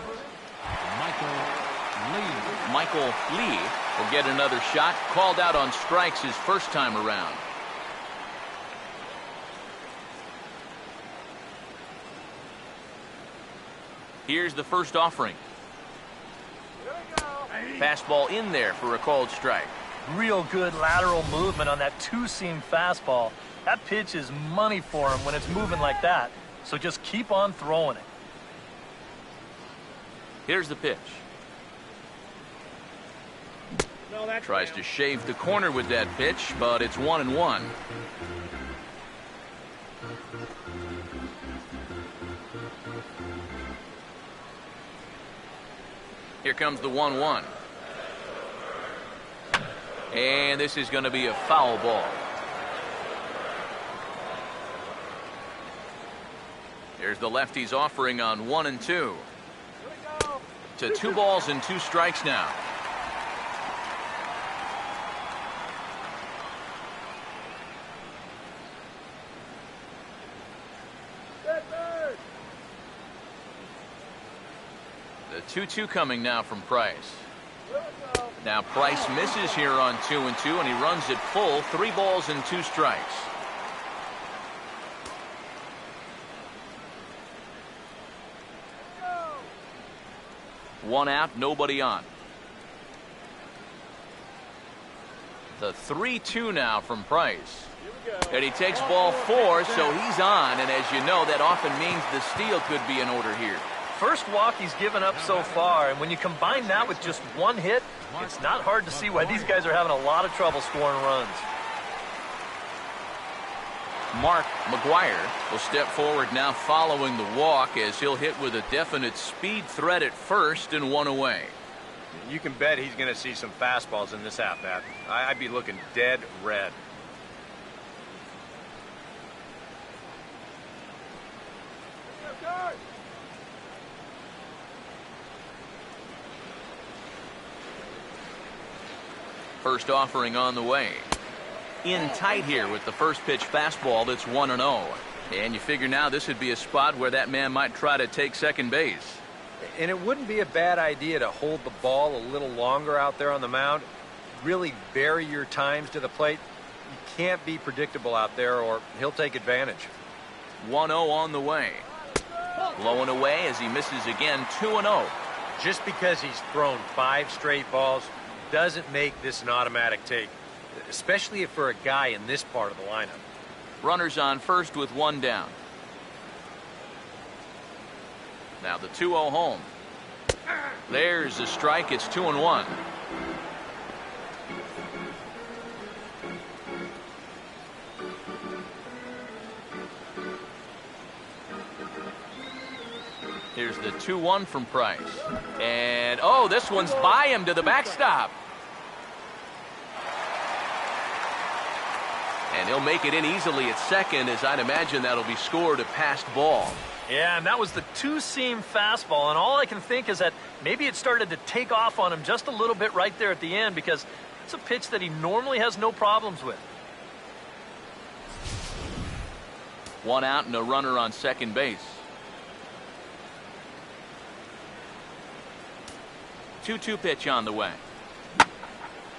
Michael Lee will get another shot. Called out on strikes his first time around. Here's the first offering. Fastball in there for a called strike. Real good lateral movement on that 2-seam fastball. That pitch is money for him when it's moving like that. So just keep on throwing it. Here's the pitch. Tries to shave the corner with that pitch, but it's 1-1. Here comes the 1-1. And this is going to be a foul ball. Here's the lefty's offering on 1-2. To 2 balls and 2 strikes now. The 2-2 coming now from Price. Now Price misses here on 2-2, and he runs it full. 3 balls and 2 strikes. One out, nobody on. The 3-2 now from Price. And he takes ball 4, so he's on. And as you know, that often means the steal could be in order here. First walk he's given up so far, and when you combine that with just 1 hit, it's not hard to see why these guys are having a lot of trouble scoring runs. Mark McGuire will step forward now following the walk, as he'll hit with a definite speed threat at first and 1 away. You can bet he's going to see some fastballs in this at-bat. I'd be looking dead red. First offering on the way. In tight here with the first pitch fastball that's 1-0. And you figure now this would be a spot where that man might try to take second base. And it wouldn't be a bad idea to hold the ball a little longer out there on the mound. Really vary your times to the plate. You can't be predictable out there or he'll take advantage. 1-0 on the way. Blowing away as he misses again. 2-0. Just because he's thrown 5 straight balls doesn't make this an automatic take, especially if for a guy in this part of the lineup. Runners on first with 1 down. Now the 2-0 home. There's a strike. It's 2-1. Here's the 2-1 from Price. And, oh, this one's by him to the backstop. And he'll make it in easily at second, as I'd imagine that'll be scored a passed ball. Yeah, and that was the two-seam fastball, and all I can think is that maybe it started to take off on him just a little bit right there at the end, because it's a pitch that he normally has no problems with. 1 out and a runner on second base. 2-2 pitch on the way.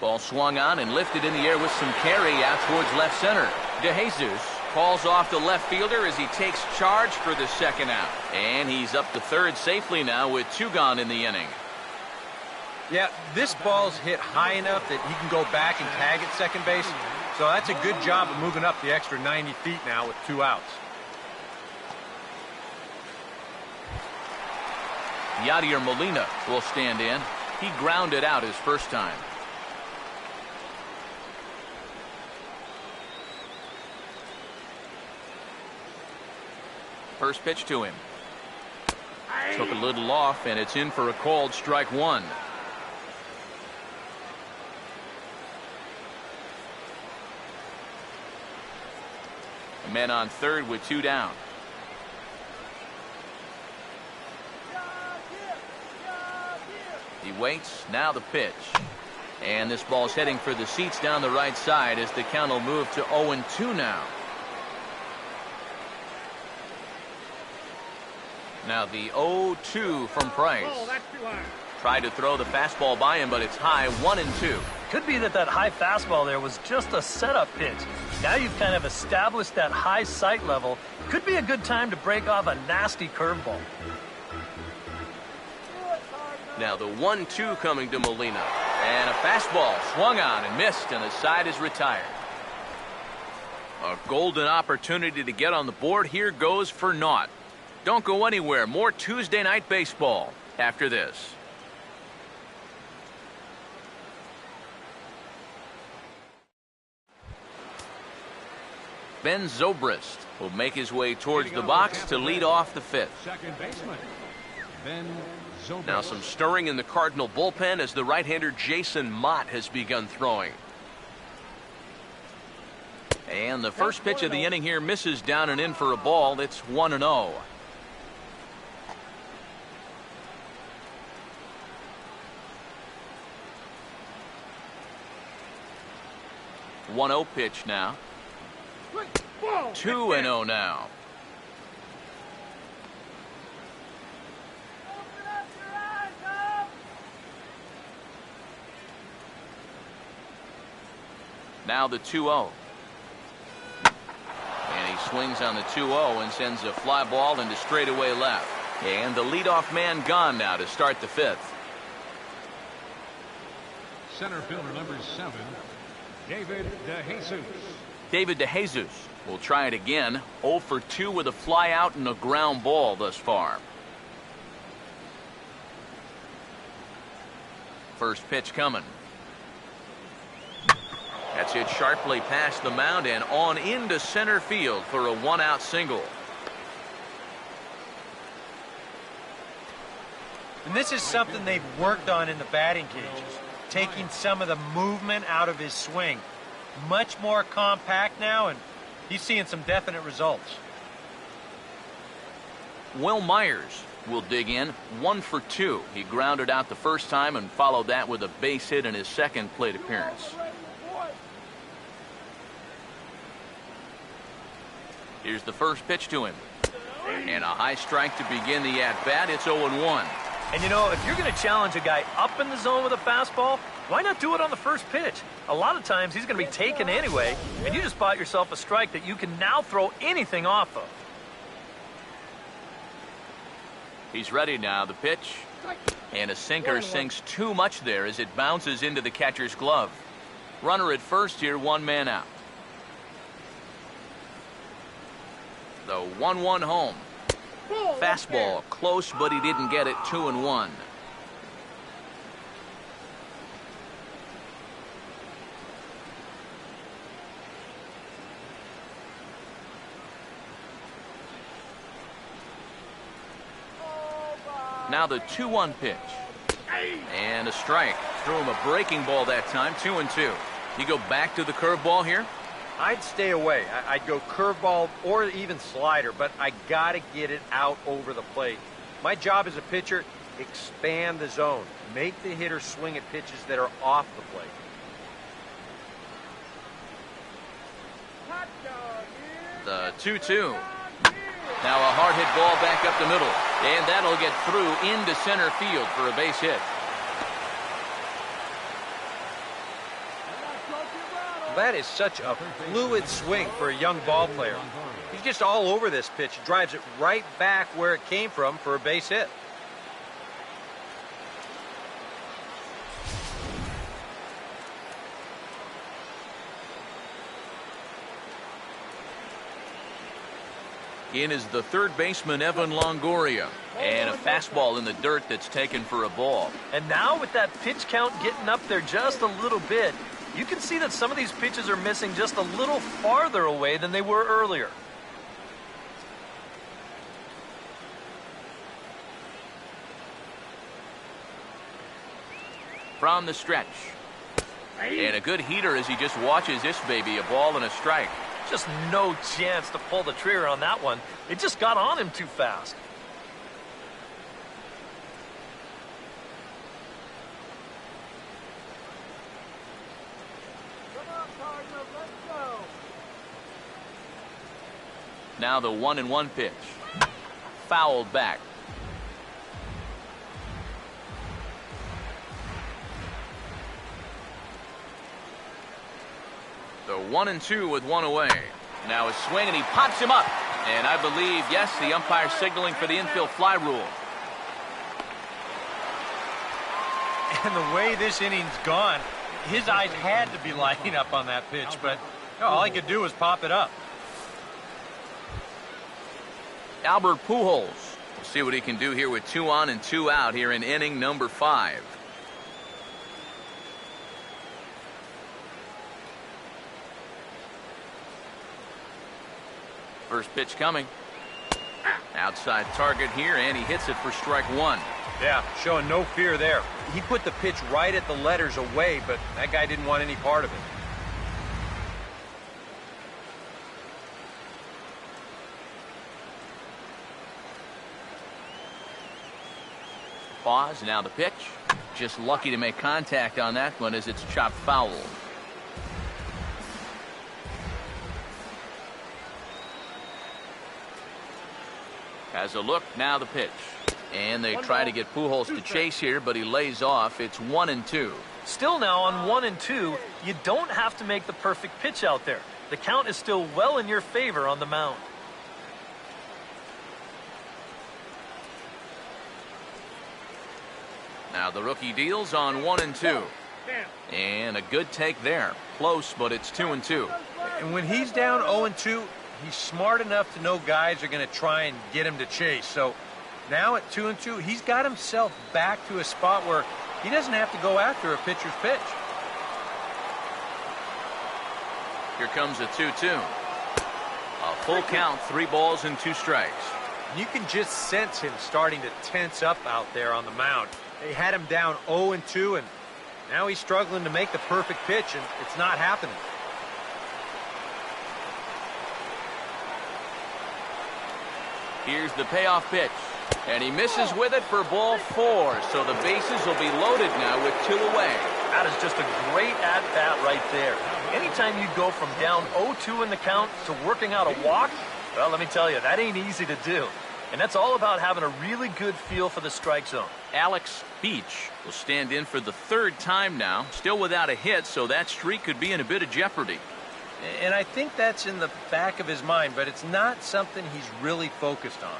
Ball swung on and lifted in the air with some carry out towards left center. Dejesus calls off the left fielder as he takes charge for the second out. And he's up to third safely now with 2 gone in the inning. Yeah, this ball's hit high enough that he can go back and tag at second base. So that's a good job of moving up the extra 90 feet now with 2 outs. Yadier Molina will stand in. He grounded out his first time. First pitch to him. Took a little off, and it's in for a called strike 1. A man on third with 2 down. He waits. Now the pitch. And this ball's heading for the seats down the right side as the count will move to 0-2 now. Now the 0-2 from Price. Tried to throw the fastball by him, but it's high. 1-2. Could be that high fastball there was just a setup pitch. Now you've kind of established that high sight level. Could be a good time to break off a nasty curveball. Now the 1-2 coming to Molina. And a fastball swung on and missed, and the side is retired. A golden opportunity to get on the board here goes for naught. Don't go anywhere. More Tuesday night baseball after this. Ben Zobrist will make his way towards the box to lead off the 5th. Second baseman, Ben Zobrist. Now some stirring in the Cardinal bullpen as the right-hander Jason Mott has begun throwing. And the first pitch of the inning here misses down and in for a ball. It's 1-0. One 0 pitch now. 2-0 now. Now the 2-0. And he swings on the 2-0 and sends a fly ball into straightaway left. And the leadoff man gone now to start the 5th. Center fielder number 7, David Dejesus. David Dejesus will try it again. 0 for 2 with a fly out and a ground ball thus far. First pitch coming. That's hit sharply past the mound and on into center field for a 1-out single. And this is something they've worked on in the batting cages, taking some of the movement out of his swing. Much more compact now, and he's seeing some definite results. Will Myers will dig in. 1 for 2. He grounded out the first time and followed that with a base hit in his second plate appearance. Here's the first pitch to him. And a high strike to begin the at-bat. It's 0-1. And you know, if you're going to challenge a guy up in the zone with a fastball, why not do it on the first pitch? A lot of times he's going to be taken anyway, and you just bought yourself a strike that you can now throw anything off of. He's ready now. The pitch. And a sinker sinks too much there as it bounces into the catcher's glove. Runner at first here, 1 man out. The 1-1 home. Fastball close, but he didn't get it. 2-1. Now the 2-1 pitch. And a strike. Threw him a breaking ball that time. 2-2. You go back to the curveball here? I'd stay away. I'd go curveball or even slider, but I got to get it out over the plate. My job as a pitcher, expand the zone. Make the hitter swing at pitches that are off the plate. The 2-2. Now a hard hit ball back up the middle. And that'll get through into center field for a base hit. That is such a fluid swing for a young ball player. He's just all over this pitch. Drives it right back where it came from for a base hit. In is the third baseman, Evan Longoria. And a fastball in the dirt that's taken for a ball. And now with that pitch count getting up there just a little bit, you can see that some of these pitches are missing just a little farther away than they were earlier. From the stretch. And a good heater as he just watches this baby, a ball and a strike. Just no chance to pull the trigger on that one. It just got on him too fast. Now the 1-1 pitch. Fouled back. The 1-2 with one away. Now a swing and he pops him up. And I believe, yes, the umpire signaling for the infield fly rule. And the way this inning's gone, his eyes had to be lighting up on that pitch, but all he could do was pop it up. Albert Pujols. We'll see what he can do here with 2 on and 2 out here in inning number 5. First pitch coming. Outside target here, and he hits it for strike 1. Yeah, showing no fear there. He put the pitch right at the letters away, but that guy didn't want any part of it. Pause, now the pitch. Just lucky to make contact on that one as it's chopped foul. Has a look, now the pitch. And they try to get Pujols to chase here, but he lays off. It's 1-2. Still now on 1-2, you don't have to make the perfect pitch out there. The count is still well in your favor on the mound. Now the rookie deals on 1-2. And a good take there. Close, but it's 2-2. And when he's down 0-2, he's smart enough to know guys are going to try and get him to chase. So now at 2-2, he's got himself back to a spot where he doesn't have to go after a pitcher's pitch. Here comes a 2-2. A full count, 3 balls and 2 strikes. You can just sense him starting to tense up out there on the mound. They had him down 0-2, and now he's struggling to make the perfect pitch, and it's not happening. Here's the payoff pitch. And he misses with it for ball 4. So the bases will be loaded now with 2 away. That is just a great at-bat right there. Anytime you go from down 0-2 in the count to working out a walk, well, let me tell you, that ain't easy to do. And that's all about having a really good feel for the strike zone. Alex Beach will stand in for the 3rd time now. Still without a hit, so that streak could be in a bit of jeopardy. And I think that's in the back of his mind, but it's not something he's really focused on.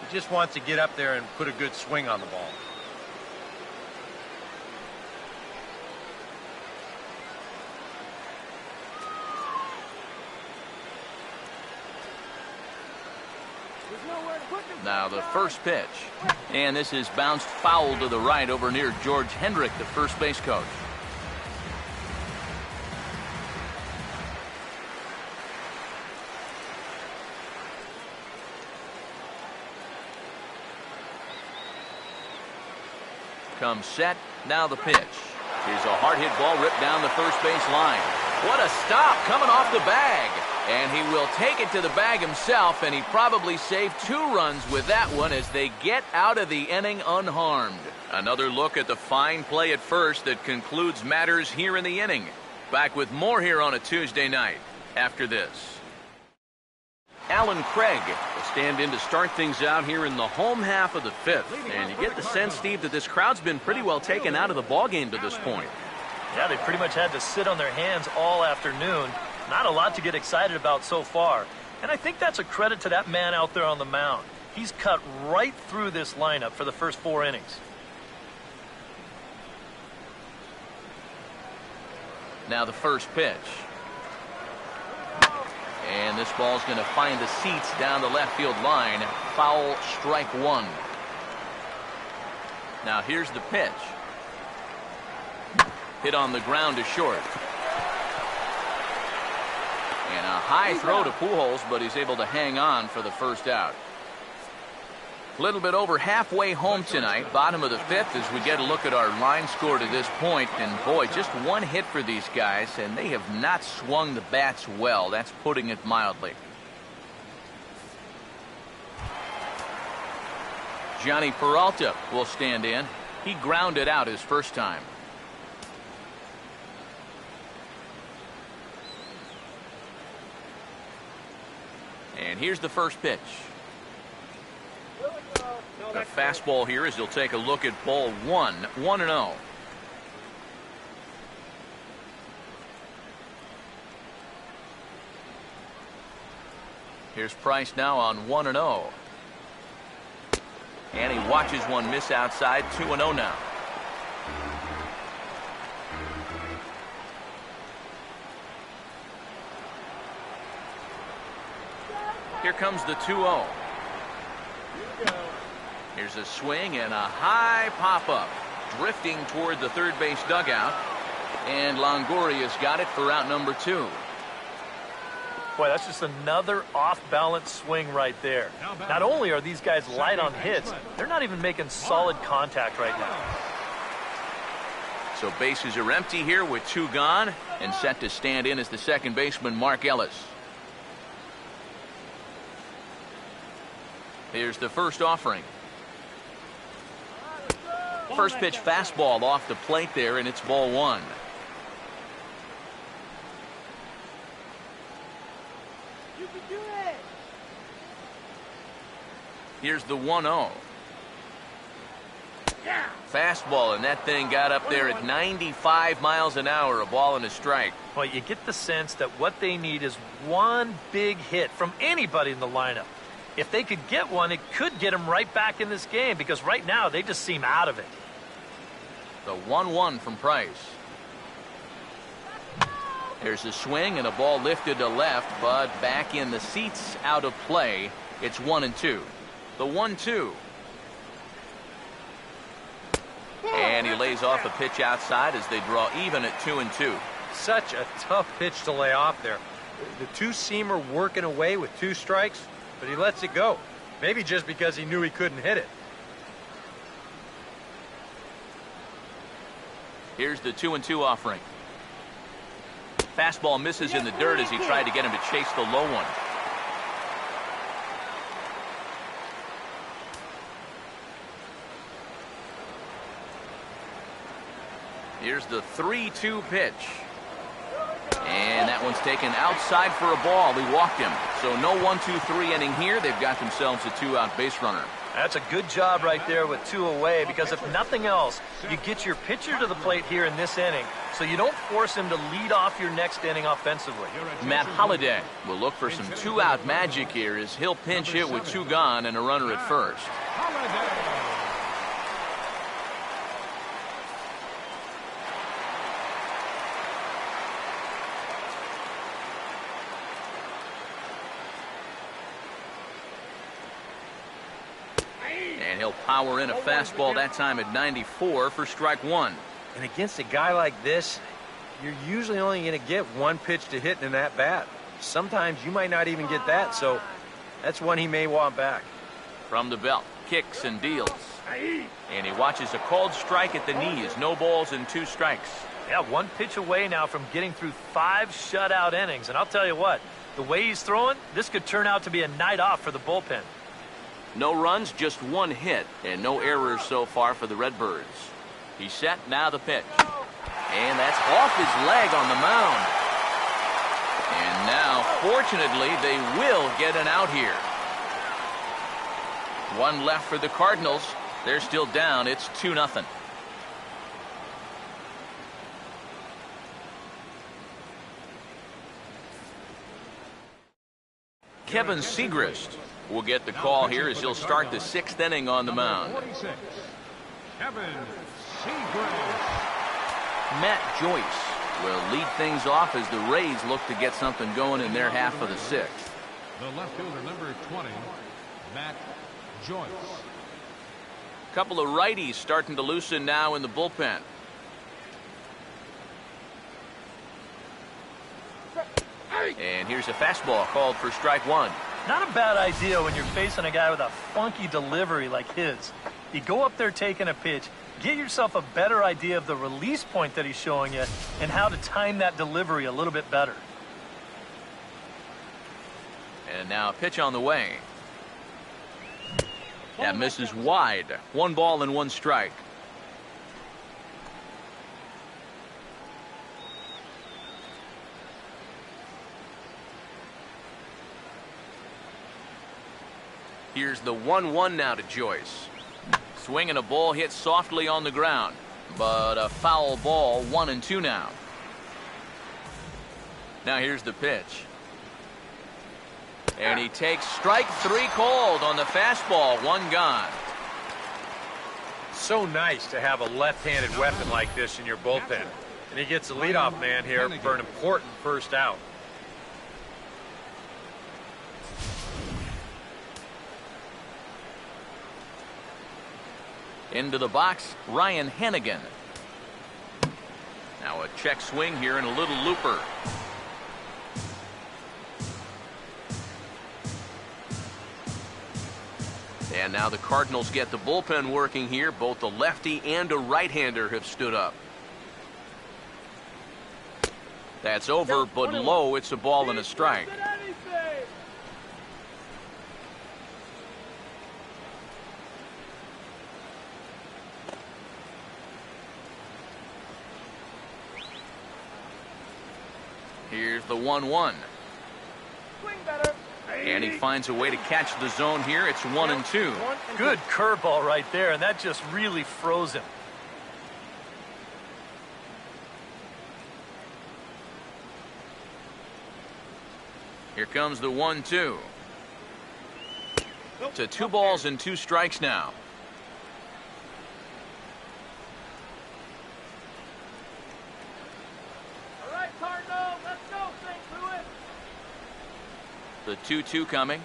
He just wants to get up there and put a good swing on the ball. Now the first pitch. And this is bounced foul to the right over near George Hendrick, the first base coach. Comes set. Now the pitch. Here's a hard hit ball ripped down the first base line. What a stop coming off the bag. And he will take it to the bag himself, and he probably saved 2 runs with that one as they get out of the inning unharmed. Another look at the fine play at first that concludes matters here in the inning. Back with more here on a Tuesday night after this. Alan Craig will stand in to start things out here in the home half of the 5th. And you get the sense, Steve, that this crowd's been pretty well taken out of the ballgame to this point. Yeah, they pretty much had to sit on their hands all afternoon. Not a lot to get excited about so far. And I think that's a credit to that man out there on the mound. He's cut right through this lineup for the first 4 innings. Now the first pitch. And this ball's going to find the seats down the left field line. Foul, strike 1. Now here's the pitch. Hit on the ground to short. And a high throw to Pujols, but he's able to hang on for the first out. A little bit over halfway home tonight, bottom of the 5th, as we get a look at our line score to this point. And boy, just 1 hit for these guys, and they have not swung the bats well. That's putting it mildly. Johnny Peralta will stand in. He grounded out his first time. And here's the first pitch. A fastball here as he'll take a look at ball 1, 1-0. Here's Price now on 1-0. And he watches one miss outside, 2-0 now. Here comes the 2-0. Here's a swing and a high pop-up. Drifting toward the third base dugout. And Longoria's got it for out number 2. Boy, that's just another off-balance swing right there. Not only are these guys light on hits, they're not even making solid contact right now. So bases are empty here with 2 gone. And set to stand in is the second baseman, Mark Ellis. Here's the first offering. First pitch fastball off the plate there, and it's ball 1. You can do it. Here's the 1-0. Fastball, and that thing got up there at 95 miles an hour, a ball and a strike. Well, you get the sense that what they need is 1 big hit from anybody in the lineup. If they could get one, it could get them right back in this game, because right now they just seem out of it. The 1-1 from Price. There's a swing and a ball lifted to left, but back in the seats, out of play. It's 1-2. The 1-2. And he lays off a pitch outside as they draw even at 2-2. Such a tough pitch to lay off there. The 2-seamer working away with 2 strikes, but he lets it go. Maybe just because he knew he couldn't hit it. Here's the 2-2 offering. Fastball misses in the dirt as he tried to get him to chase the low one. Here's the 3-2 pitch. And that one's taken outside for a ball. He walked him. So no 1-2-3 inning here. They've got themselves a 2-out base runner. That's a good job right there with 2 away, because if nothing else, you get your pitcher to the plate here in this inning, so you don't force him to lead off your next inning offensively. Matt Holliday will look for some 2-out magic here as he'll pinch hit with 2 gone and a runner at first. He'll power in a fastball that time at 94 for strike one. And against a guy like this, you're usually only going to get one pitch to hit in that bat. Sometimes you might not even get that, so that's one he may want back. From the belt, kicks and deals. And he watches a called strike at the knees. No balls and 2 strikes. Yeah, 1 pitch away now from getting through 5 shutout innings. And I'll tell you what, the way he's throwing, this could turn out to be a night off for the bullpen. No runs, just 1 hit, and no errors so far for the Redbirds. He's set, now the pitch. And that's off his leg on the mound. And now, fortunately, they will get an out here. 1 left for the Cardinals. They're still down. It's 2-0. Kevin Segrist will get the call here as he'll start the 6th inning on the mound. 46, Kevin Segrist. Matt Joyce will lead things off as the Rays look to get something going in their half of the 6th. The left fielder, number 20, Matt Joyce. Couple of righties starting to loosen now in the bullpen. And here's a fastball called for strike one. Not a bad idea when you're facing a guy with a funky delivery like his. You go up there taking a pitch, get yourself a better idea of the release point that he's showing you and how to time that delivery a little bit better. And now a pitch on the way. That misses wide. 1 ball and 1 strike. Here's the 1-1 now to Joyce. Swing and a ball hit softly on the ground, but a foul ball. 1-2 now. Now here's the pitch. And he takes strike 3 called on the fastball. 1 gone. So nice to have a left-handed weapon like this in your bullpen. And he gets the leadoff man here for an important first out. Into the box, Ryan Hennigan. Now a check swing here and a little looper. And now the Cardinals get the bullpen working here. Both the lefty and a right-hander have stood up. That's over, but low. It's a ball and a strike. Here's the 1-1. And he finds a way to catch the zone here. It's 1-2. Good curveball right there, and that just really froze him. Here comes the 1-2. To 2 balls and 2 strikes now. All right, Cardinals, let's go, St. Louis. The 2-2 coming.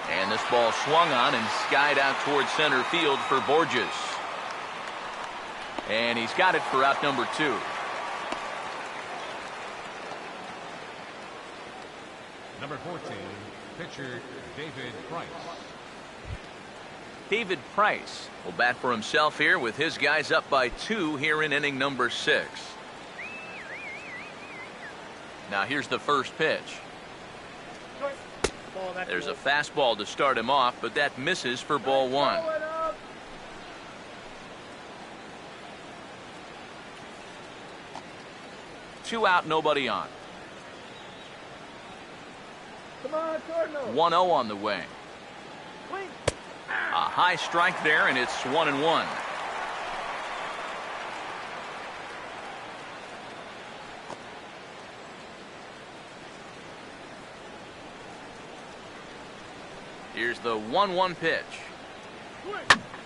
And this ball swung on and skied out towards center field for Borges. And he's got it for out number 2. Number 14, pitcher David Price. David Price will bat for himself here with his guys up by 2 here in inning number 6. Now here's the first pitch. There's a fastball to start him off, but that misses for ball 1. Two out, nobody on. Come on, Cardinals. 1-0 on the way. A high strike there, and it's 1-1. Here's the 1-1 pitch.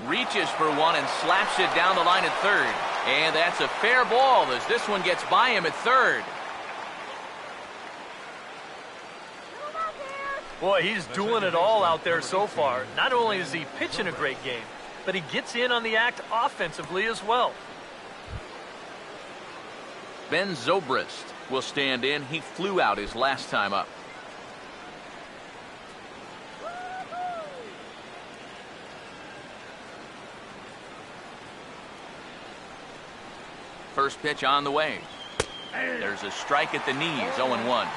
Reaches for one and slaps it down the line at third. And that's a fair ball as this one gets by him at third. Boy, he's doing it all out there so far. Not only is he pitching a great game, but he gets in on the act offensively as well. Ben Zobrist will stand in. He flew out his last time up. First pitch on the way. There's a strike at the knees, 0-1.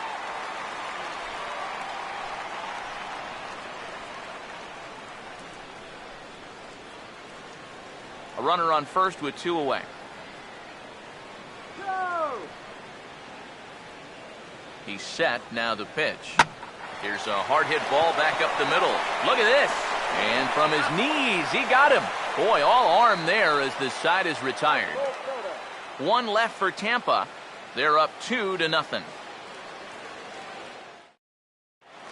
A runner on first with 2 away. Go! He's set. Now the pitch. Here's a hard hit ball back up the middle. Look at this. And from his knees, he got him. Boy, all arm there as the side is retired. 1 left for Tampa. They're up 2-0.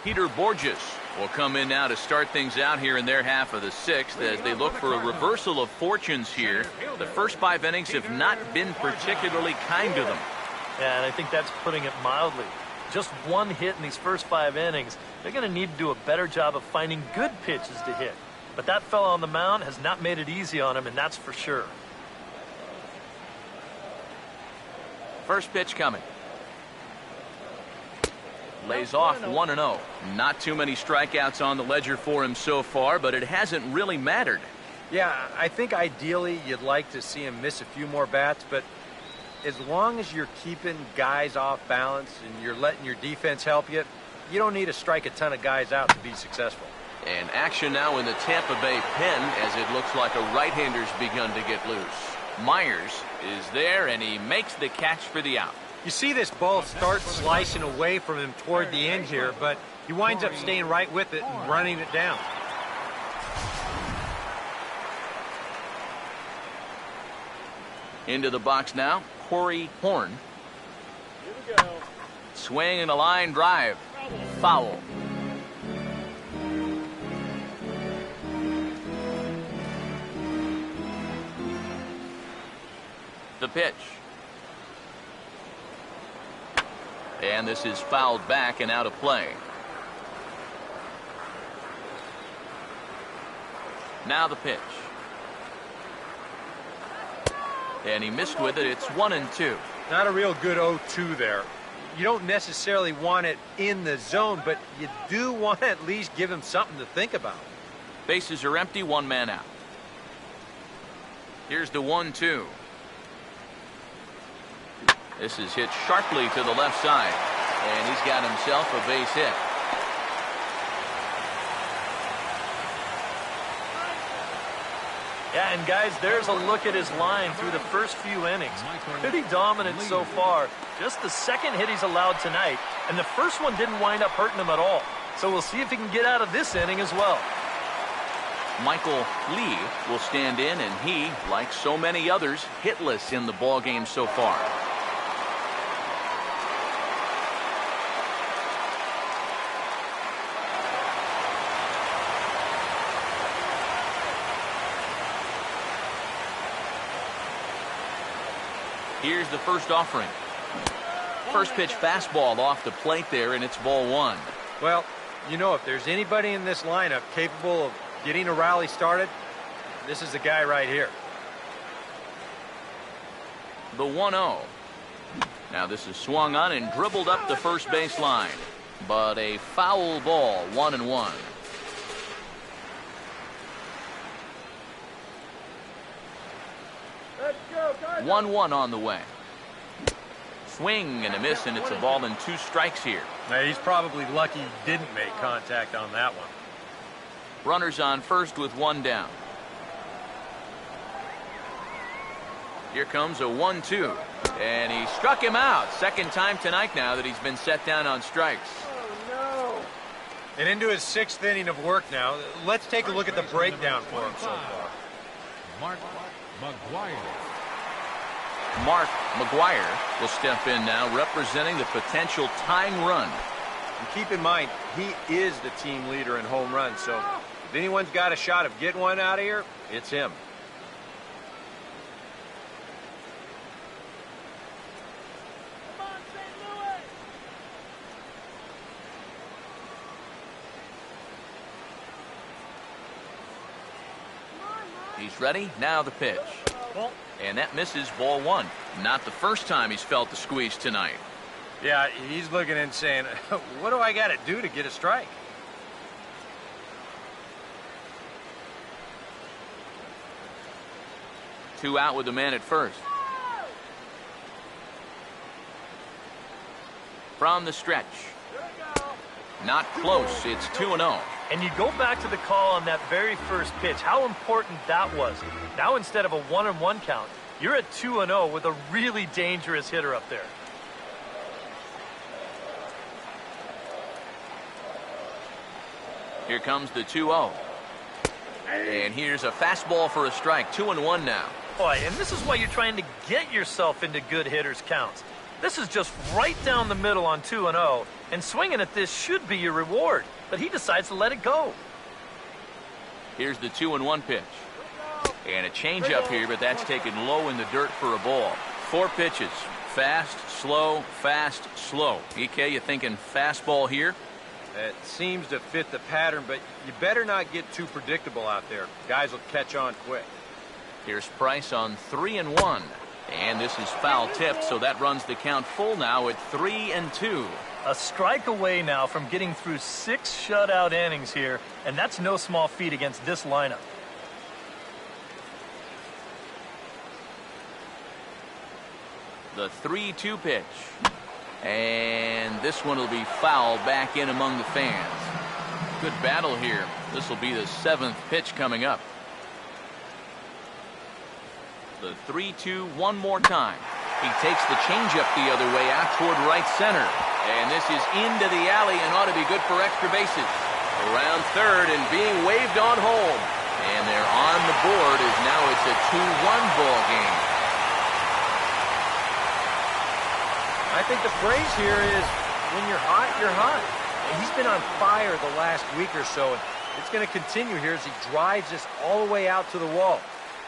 Peter Borges will come in now to start things out here in their half of the 6th as they look for a reversal of fortunes here. The first 5 innings have not been particularly kind to them. Yeah, and I think that's putting it mildly. Just 1 hit in these first 5 innings. They're going to need to do a better job of finding good pitches to hit. But that fella on the mound has not made it easy on him, and that's for sure. First pitch coming. Lays off 1-0. Not too many strikeouts on the ledger for him so far, but it hasn't really mattered. Yeah, I think ideally you'd like to see him miss a few more bats, but as long as you're keeping guys off balance and you're letting your defense help you, you don't need to strike a ton of guys out to be successful. And action now in the Tampa Bay pen as it looks like a right-hander's begun to get loose. Myers is there, and he makes the catch for the out. You see this ball start slicing away from him toward the end here, but he winds up staying right with it and running it down. Into the box now, Corey Horn. Here we go. Swing and a line drive. Foul. The pitch. And this is fouled back and out of play. Now the pitch. And he missed with it. It's 1-2. Not a real good 0-2 there. You don't necessarily want it in the zone, but you do want to at least give him something to think about. Bases are empty, 1 man out. Here's the 1-2. This is hit sharply to the left side, and he's got himself a base hit. Yeah, and guys, there's a look at his line through the first few innings. Pretty dominant so far. Just the second hit he's allowed tonight, and the first one didn't wind up hurting him at all. So we'll see if he can get out of this inning as well. Michael Lee will stand in, and he, like so many others, hitless in the ballgame so far. Here's the first offering. First pitch fastball off the plate there, and it's ball 1. Well, you know, if there's anybody in this lineup capable of getting a rally started, this is the guy right here. The 1-0. Now this is swung on and dribbled up the first base line. But a foul ball, 1-1. Let's go, Cardinals. 1-1 on the way. Swing and a miss, and it's a ball and 2 strikes here. Now, he's probably lucky he didn't make contact on that one. Runners on first with 1 down. Here comes a 1-2. And he struck him out. Second time tonight now that he's been set down on strikes. Oh, And into his 6th inning of work now. Let's take a look at the breakdown for him so far. Mark McGuire. Mark McGuire will step in now, representing the potential tying run. And keep in mind, he is the team leader in home runs, so if anyone's got a shot of getting one out of here, it's him. come on, St. Louis. ready. Now the pitch. And that misses ball one. Not the first time he's felt the squeeze tonight. Yeah, he's looking and saying, what do I got to do to get a strike? Two out with the man at first. From the stretch. Not close. It's 2-0. And you go back to the call on that very first pitch, how important that was. Now instead of a 1-1 count, you're at 2-0 with a really dangerous hitter up there. Here comes the 2-0. And here's a fastball for a strike. 2-1 now. Boy, and this is why you're trying to get yourself into good hitters' counts. This is just right down the middle on 2-0, and swinging at this should be your reward, but he decides to let it go. Here's the 2-1 pitch. And a changeup here, but that's taken low in the dirt for a ball. 4 pitches. Fast, slow, fast, slow. EK, you thinking fastball here? It seems to fit the pattern, but you better not get too predictable out there. Guys will catch on quick. Here's Price on 3-1. And this is foul tipped, so that runs the count full now at 3-2. A strike away now from getting through 6 shutout innings here, and that's no small feat against this lineup. The 3-2 pitch. And this one will be fouled back in among the fans. Good battle here. This will be the 7th pitch coming up. The 3-2 one more time. He takes the changeup the other way out toward right center. And this is into the alley and ought to be good for extra bases. Around third and being waved on home. And they're on the board as now it's a 2-1 ball game. I think the phrase here is, when you're hot, you're hot. And he's been on fire the last week or so, and it's going to continue here as he drives this all the way out to the wall.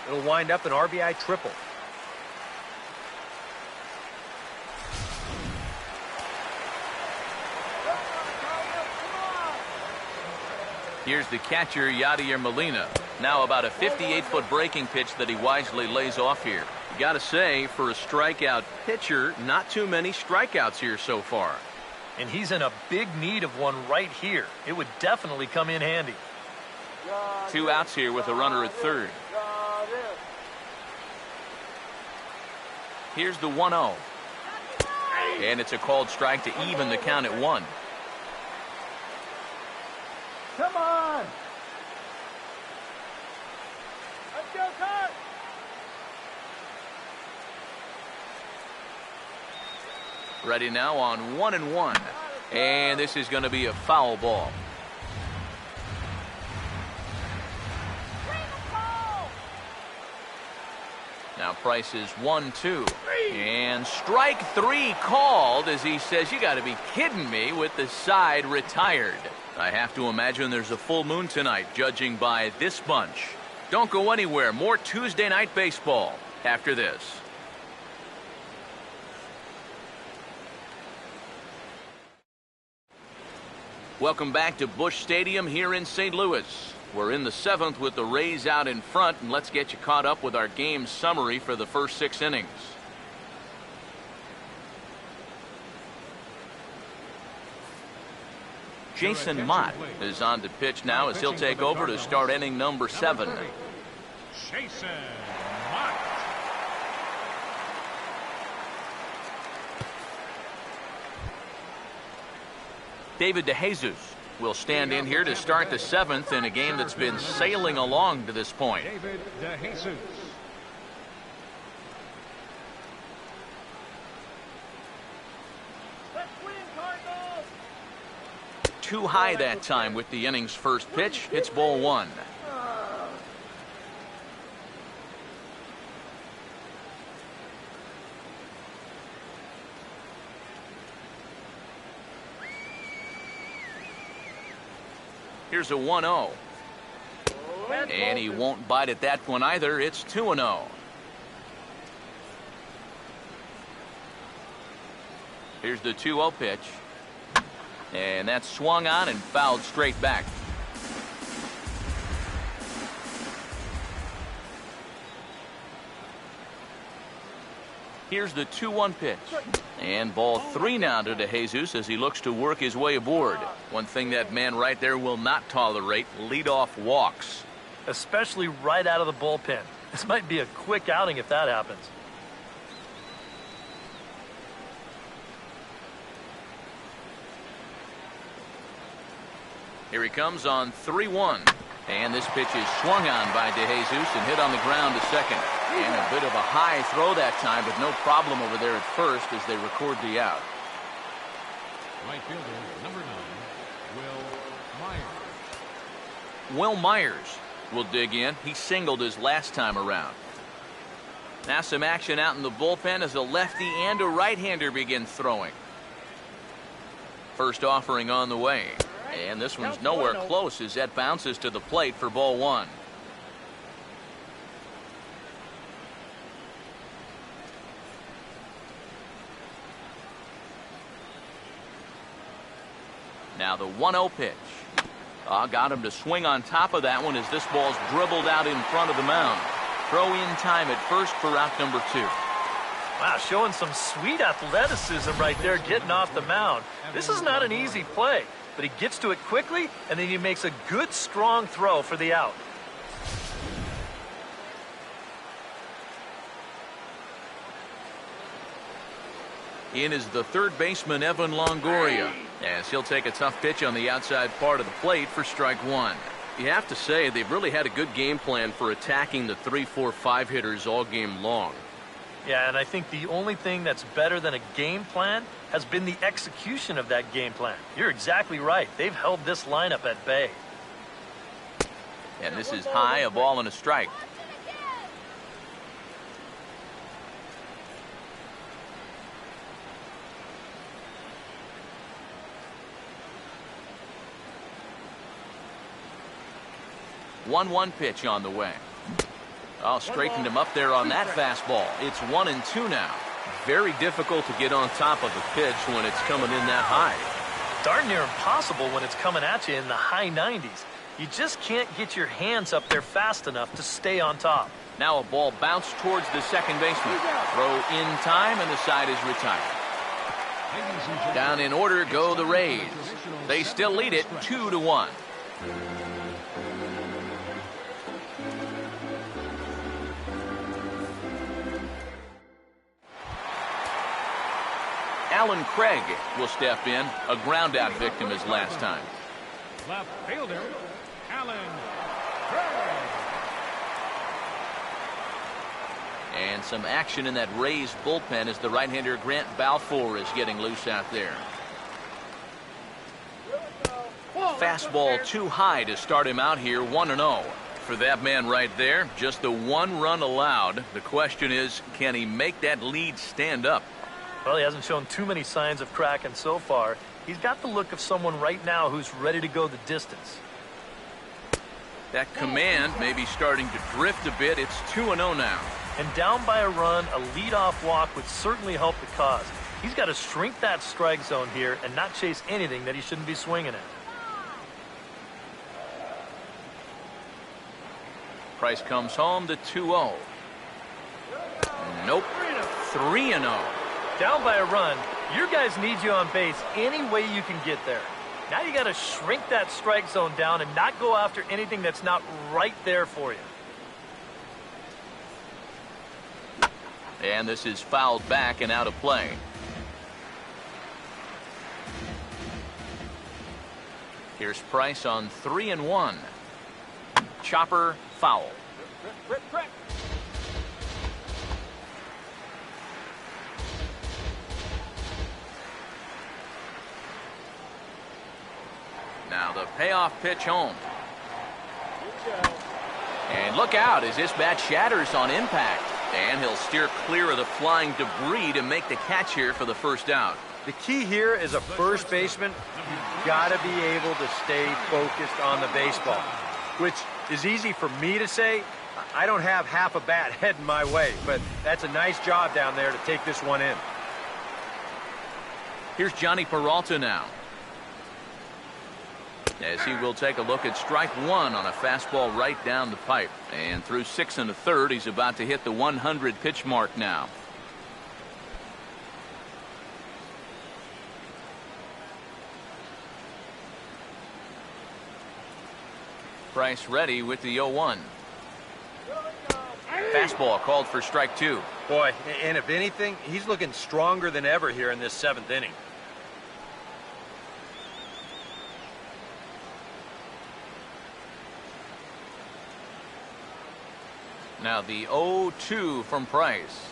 It'll wind up an RBI triple. Here's the catcher, Yadier Molina. Now about a 58-foot breaking pitch that he wisely lays off here. You got to say, for a strikeout pitcher, not too many strikeouts here so far. And he's in a big need of one right here. It would definitely come in handy. 2 outs here with a runner at third. Here's the 1-0. And it's a called strike to even the count at 1. Come on! Let's go, Card! Ready now on 1-1. And this is going to be a foul ball. Now Price is 1-2. And strike 3 called as he says, you got to be kidding me, with the side retired. I have to imagine there's a full moon tonight, judging by this bunch. Don't go anywhere. More Tuesday night baseball after this. Welcome back to Busch Stadium here in St. Louis. We're in the 7th with the Rays out in front, and let's get you caught up with our game summary for the first 6 innings. Jason Mott is on to pitch now as he'll take over to start inning number 7. Jason Mott. David Dejesus will stand in here to start the 7th in a game that's been sailing along to this point. David Dejesus. Let's win, Cardinals! Too high that time with the inning's first pitch. It's ball 1. Here's a 1-0. And he won't bite at that one either. It's 2-0. Here's the 2-0 pitch. And that's swung on and fouled straight back. Here's the 2-1 pitch. And ball 3 now to Dejesus as he looks to work his way aboard. One thing that man right there will not tolerate, leadoff walks. Especially right out of the bullpen. This might be a quick outing if that happens. Here he comes on 3-1. And this pitch is swung on by Dejesus and hit on the ground to second. And a bit of a high throw that time, but no problem over there at first as they record the out. Right fielder, number 9, Will Myers. Will Myers will dig in. He singled his last time around. Now some action out in the bullpen as a lefty and a right-hander begin throwing. First offering on the way. And this one's nowhere close as that bounces to the plate for ball 1. Now the 1-0 pitch. Got him to swing on top of that one as this ball's dribbled out in front of the mound. Throw in time at first for out number 2. Wow, showing some sweet athleticism right there, getting off the mound. This is not an easy play, but he gets to it quickly, and then he makes a good, strong throw for the out. In is the third baseman, Evan Longoria, as he'll take a tough pitch on the outside part of the plate for strike 1. You have to say they've really had a good game plan for attacking the 3, 4, 5 hitters all game long. Yeah, and I think the only thing that's better than a game plan has been the execution of that game plan. You're exactly right. They've held this lineup at bay. And this is high, a ball and a strike. One pitch on the way. Straightened him up there on that fastball. It's 1-2 now. Very difficult to get on top of a pitch when it's coming in that high. Darn near impossible when it's coming at you in the high 90s. You just can't get your hands up there fast enough to stay on top. Now a ball bounced towards the second baseman. Throw in time, and the side is retired. Down in order go the Rays. They still lead it 2-1. Alan Craig will step in, a ground out victim his last time. Left fielder, Alan Craig. And some action in that Rays bullpen as the right-hander Grant Balfour is getting loose out there. Fastball too high to start him out here, 1-0. For that man right there, just the 1 run allowed. The question is, can he make that lead stand up? Well, he hasn't shown too many signs of cracking so far. He's got the look of someone right now who's ready to go the distance. That command may be starting to drift a bit. It's 2-0 now. And down by a run, a leadoff walk would certainly help the cause. He's got to shrink that strike zone here and not chase anything that he shouldn't be swinging at. Price comes home to 2-0. Nope. 3-0. Down by a run, your guys need you on base any way you can get there. Now you got to shrink that strike zone down and not go after anything that's not right there for you. And this is fouled back and out of play. Here's Price on 3-1. Chopper foul. Now the payoff pitch home. And look out as this bat shatters on impact. And he'll steer clear of the flying debris to make the catch here for the first out. The key here as a first baseman, you've got to be able to stay focused on the baseball, which is easy for me to say. I don't have half a bat heading my way, but that's a nice job down there to take this one in. Here's Johnny Peralta now, as he will take a look at strike 1 on a fastball right down the pipe. And through 6 1/3, he's about to hit the 100 pitch mark now. Price ready with the 0-1. Fastball called for strike 2. Boy, and if anything, he's looking stronger than ever here in this 7th inning. Now the 0-2 from Price.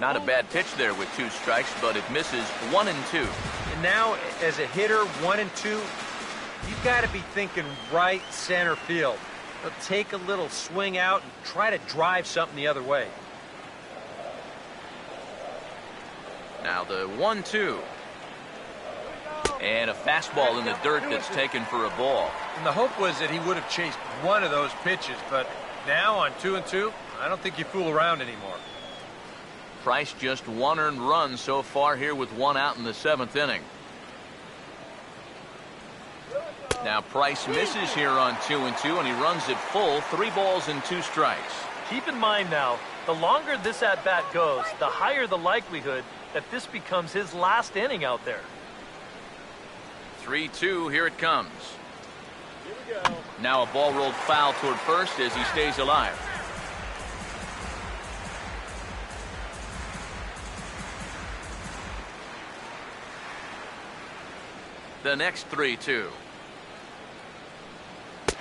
Not a bad pitch there with 2 strikes, but it misses 1 and 2. And now, as a hitter, 1 and 2, you've got to be thinking right center field. Take a little swing out and try to drive something the other way. Now the 1-2. And a fastball in the dirt that's taken for a ball. And the hope was that he would have chased one of those pitches, but now on 2 and 2, I don't think you fool around anymore. Price just 1 earned run so far here with 1 out in the 7th inning. Now Price misses here on 2 and 2, and he runs it full, 3 balls and 2 strikes. Keep in mind now, the longer this at-bat goes, the higher the likelihood that this becomes his last inning out there. 3-2, here it comes. Now a ball rolled foul toward first as he stays alive. The next 3-2.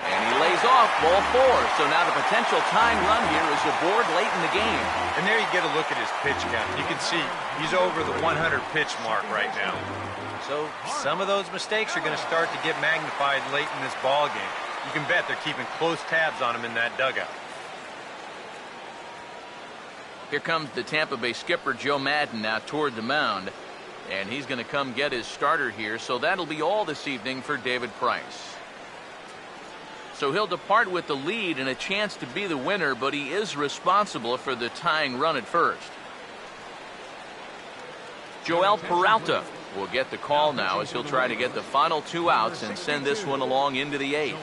And he lays off ball 4. So now the potential tying run here is aboard late in the game. And there you get a look at his pitch count. You can see he's over the 100 pitch mark right now. So some of those mistakes are going to start to get magnified late in this ball game. You can bet they're keeping close tabs on him in that dugout. Here comes the Tampa Bay skipper Joe Madden now toward the mound. And he's going to come get his starter here. So that'll be all this evening for David Price. So he'll depart with the lead and a chance to be the winner, but he is responsible for the tying run at first. Joel Peralta will get the call now as he'll try to get the final 2 outs and send this one along into the 8th.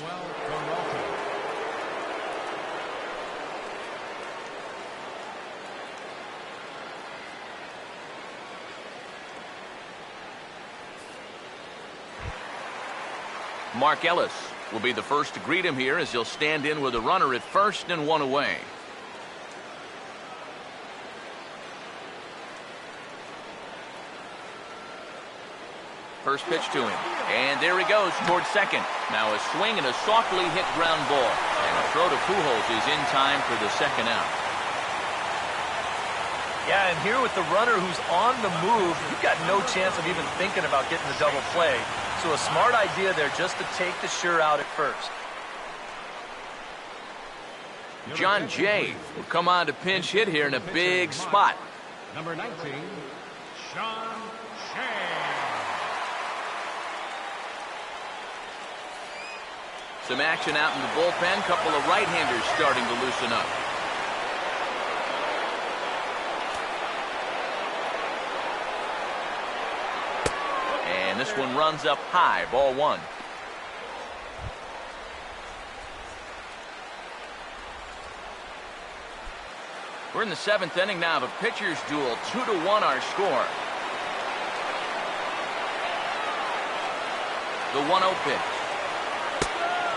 Mark Ellis will be the first to greet him here as he'll stand in with a runner at first and 1 away. First pitch to him. And there he goes towards second. Now a swing and a softly hit ground ball. And a throw to Pujols is in time for the 2nd out. Yeah, and here with the runner who's on the move, you've got no chance of even thinking about getting the double play. So a smart idea there just to take the sure out at first. John Jay will come on to pinch hit here in a big spot. Number 19, Sean Shea. Some action out in the bullpen. Couple of right-handers starting to loosen up. And this one runs up high. Ball 1. We're in the 7th inning now of a pitcher's duel. 2-1 our score. The 1-0 pitch.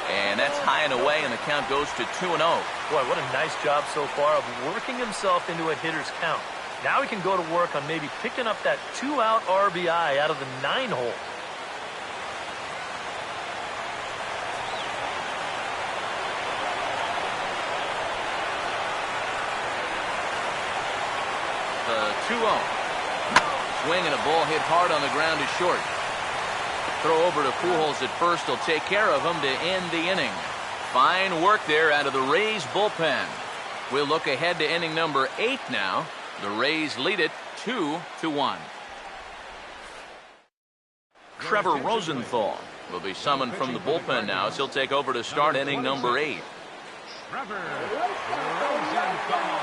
And that's high and away, and the count goes to 2-0. Boy, what a nice job so far of working himself into a hitter's count. Now he can go to work on maybe picking up that 2-out RBI out of the 9-hole. The 2-0. Swing and a ball hit hard on the ground is short. Throw over to Pujols at first. He'll take care of him to end the inning. Fine work there out of the Rays bullpen. We'll look ahead to inning number 8 now. The Rays lead it 2-1. Trevor Rosenthal will be summoned from the bullpen now as he'll take over to start inning number 8. Trevor Rosenthal.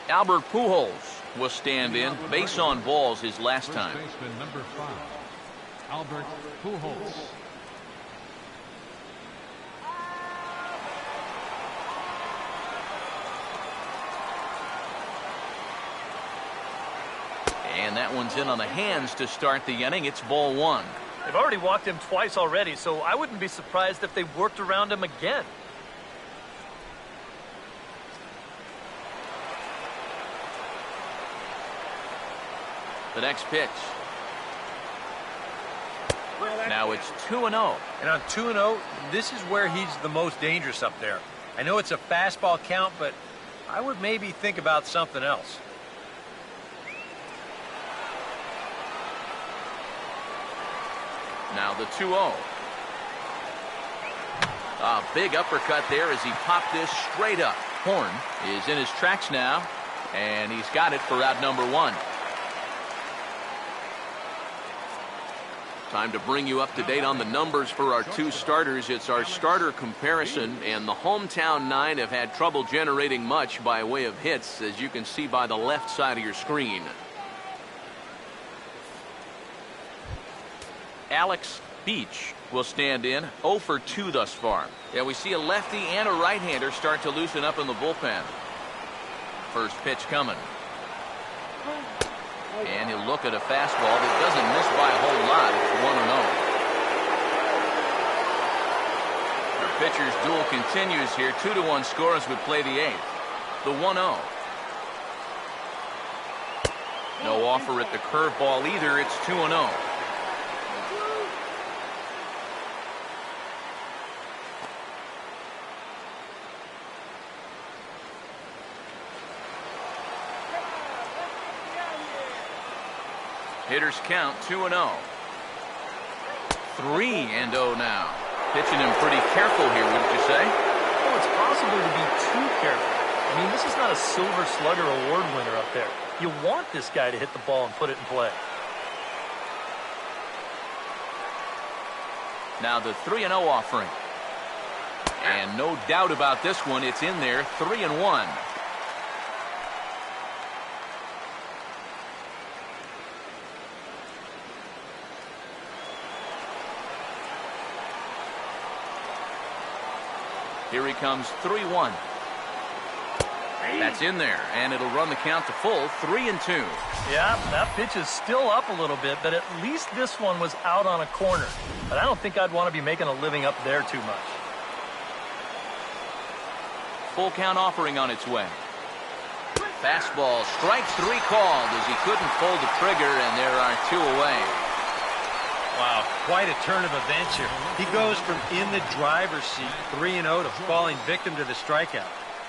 Albert Pujols will stand in. Base on balls his last time. First baseman number 5, Albert Pujols. And that one's in on the hands to start the inning. It's ball one. They've already walked him twice already, so I wouldn't be surprised if they worked around him again. The next pitch. Now it's 2-0. And on 2-0, this is where he's the most dangerous up there. I know it's a fastball count, but I would maybe think about something else. Now the 2-0. A big uppercut there as he popped this straight up. Horn is in his tracks now, and he's got it for out number one. Time to bring you up to date on the numbers for our two starters. It's our starter comparison, and the hometown nine have had trouble generating much by way of hits, as you can see by the left side of your screen. Alex Beach will stand in, 0 for 2 thus far. Yeah, we see a lefty and a right-hander start to loosen up in the bullpen. First pitch coming. And he'll look at a fastball that doesn't miss by a whole lot. It's 1-0. Our pitcher's duel continues here. 2-1 score as we play the eighth. The 1-0. No offer at the curveball either. It's 2-0. Hitters count 2-0. 3-0 now. Pitching him pretty careful here, wouldn't you say? Oh, it's possible to be too careful. I mean, this is not a Silver Slugger award winner up there. You want this guy to hit the ball and put it in play. Now the 3-0 offering. And no doubt about this one, it's in there. 3-1. Here he comes, 3-1. That's in there, and it'll run the count to full, 3-2. Yeah, that pitch is still up a little bit, but at least this one was out on a corner. But I don't think I'd want to be making a living up there too much. Full count offering on its way. Fastball, strike 3 called as he couldn't pull the trigger, and there are 2 away. Wow, quite a turn of events here. He goes from in the driver's seat, 3-0, to falling victim to the strikeout.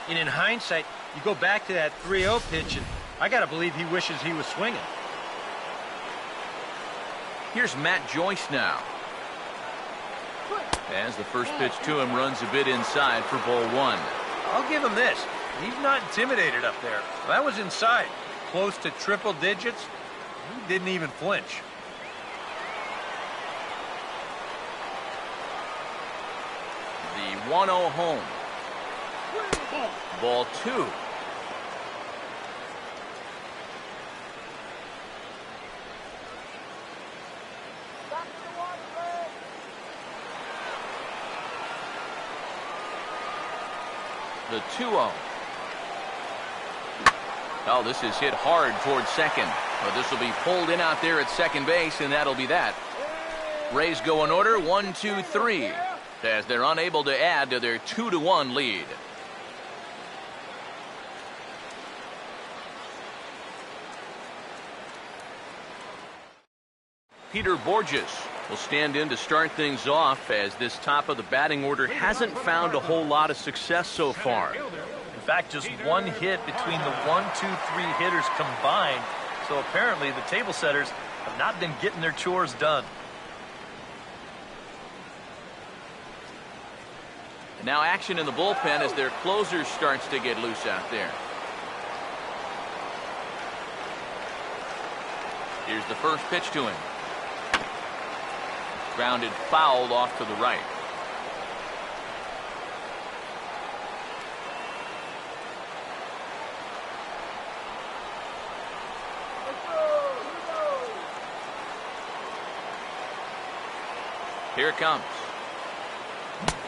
And in hindsight, you go back to that 3-0 pitch, and I got to believe he wishes he was swinging. Here's Matt Joyce now. As the first pitch to him runs a bit inside for ball one. I'll give him this. He's not intimidated up there. That was inside, close to triple digits. He didn't even flinch. The 1-0 home. Ball 2. The 2-0. Oh, this is hit hard towards second. But this will be pulled in out there at second base, and that'll be that. Rays go in order, 1, 2, 3. As they're unable to add to their 2-1 lead. Peter Borges will stand in to start things off, as this top of the batting order hasn't found a whole lot of success so far. In fact, just one hit between the 1, 2, 3 hitters combined. So apparently the table setters have not been getting their chores done. And now action in the bullpen as their closer starts to get loose out there. Here's the first pitch to him. Grounded foul off to the right. Here it comes.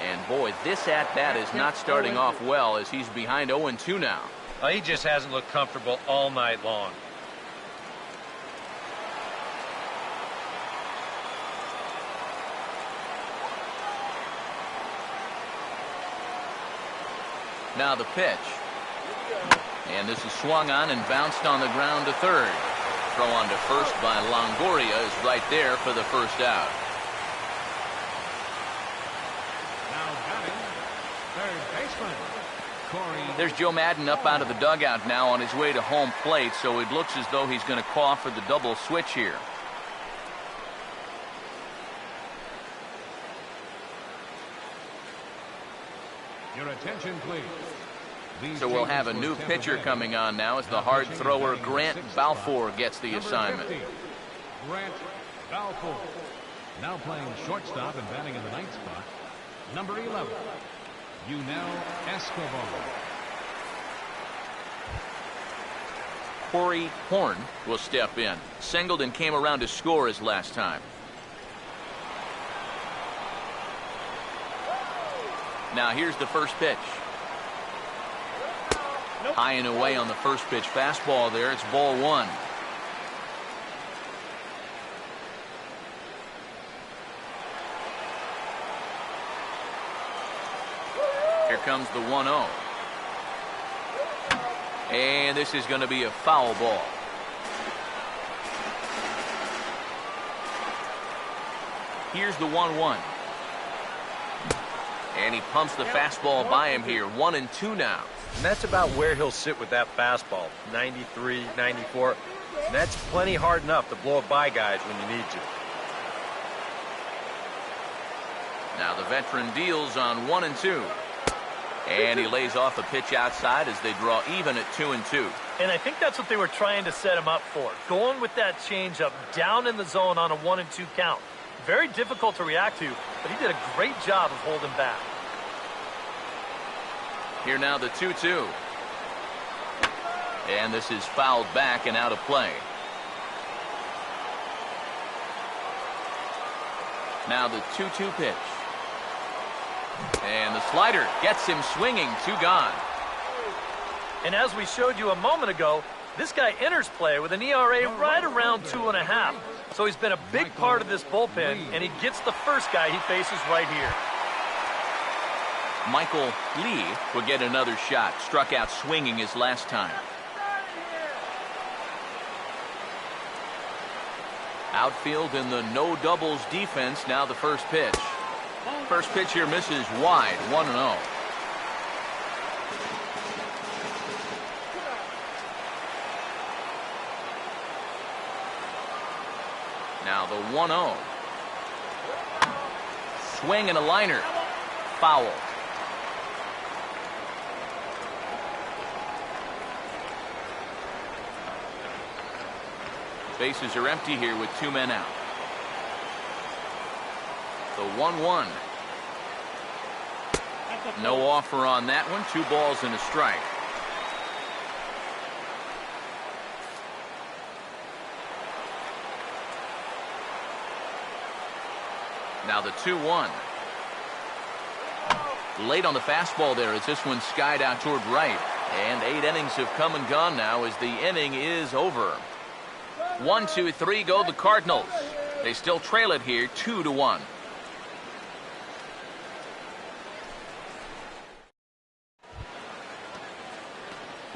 And boy, this at-bat is not starting off well, as he's behind 0-2 now. He just hasn't looked comfortable all night long. Now the pitch. And this is swung on and bounced on the ground to third. Throw on to first by Longoria is right there for the first out. Now batting, third baseman, Corey. There's Joe Madden up out of the dugout now on his way to home plate, so it looks as though he's going to call for the double switch here. Your attention, please. So we'll have a new pitcher coming on now as the hard thrower Grant Balfour gets the assignment. Grant Balfour. Now playing shortstop and batting in the ninth spot. Number 11, Yunel Escobar. Corey Horn will step in. Singleton came around to score his last time. Now here's the first pitch. High and away on the first pitch fastball there. It's ball one. Here comes the 1-0. And this is going to be a foul ball. Here's the 1-1. And he pumps the fastball by him here. 1-2 now. And that's about where he'll sit with that fastball. 93, 94. And that's plenty hard enough to blow it by guys when you need to. Now the veteran deals on 1-2. And he lays off a pitch outside as they draw even at 2-2. And I think that's what they were trying to set him up for. Going with that changeup down in the zone on a 1-2 count. Very difficult to react to, but he did a great job of holding back. Here now the 2-2. And this is fouled back and out of play. Now the 2-2 pitch. And the slider gets him swinging. 2 gone. And as we showed you a moment ago, this guy enters play with an ERA right around 2.5. So he's been a big part of this bullpen, and he gets the first guy he faces right here. Michael Lee will get another shot. Struck out swinging his last time. Outfield in the no doubles defense. Now the first pitch. First pitch here misses wide. 1-0. Now the 1-0. Swing and a liner. Foul. Bases are empty here with 2 men out. The 1-1. No offer on that one. 2 balls and a strike. Now the 2-1. Late on the fastball there as this one skied out toward right. And 8 innings have come and gone now as the inning is over. 1-2-3 go the Cardinals. They still trail it here 2-1.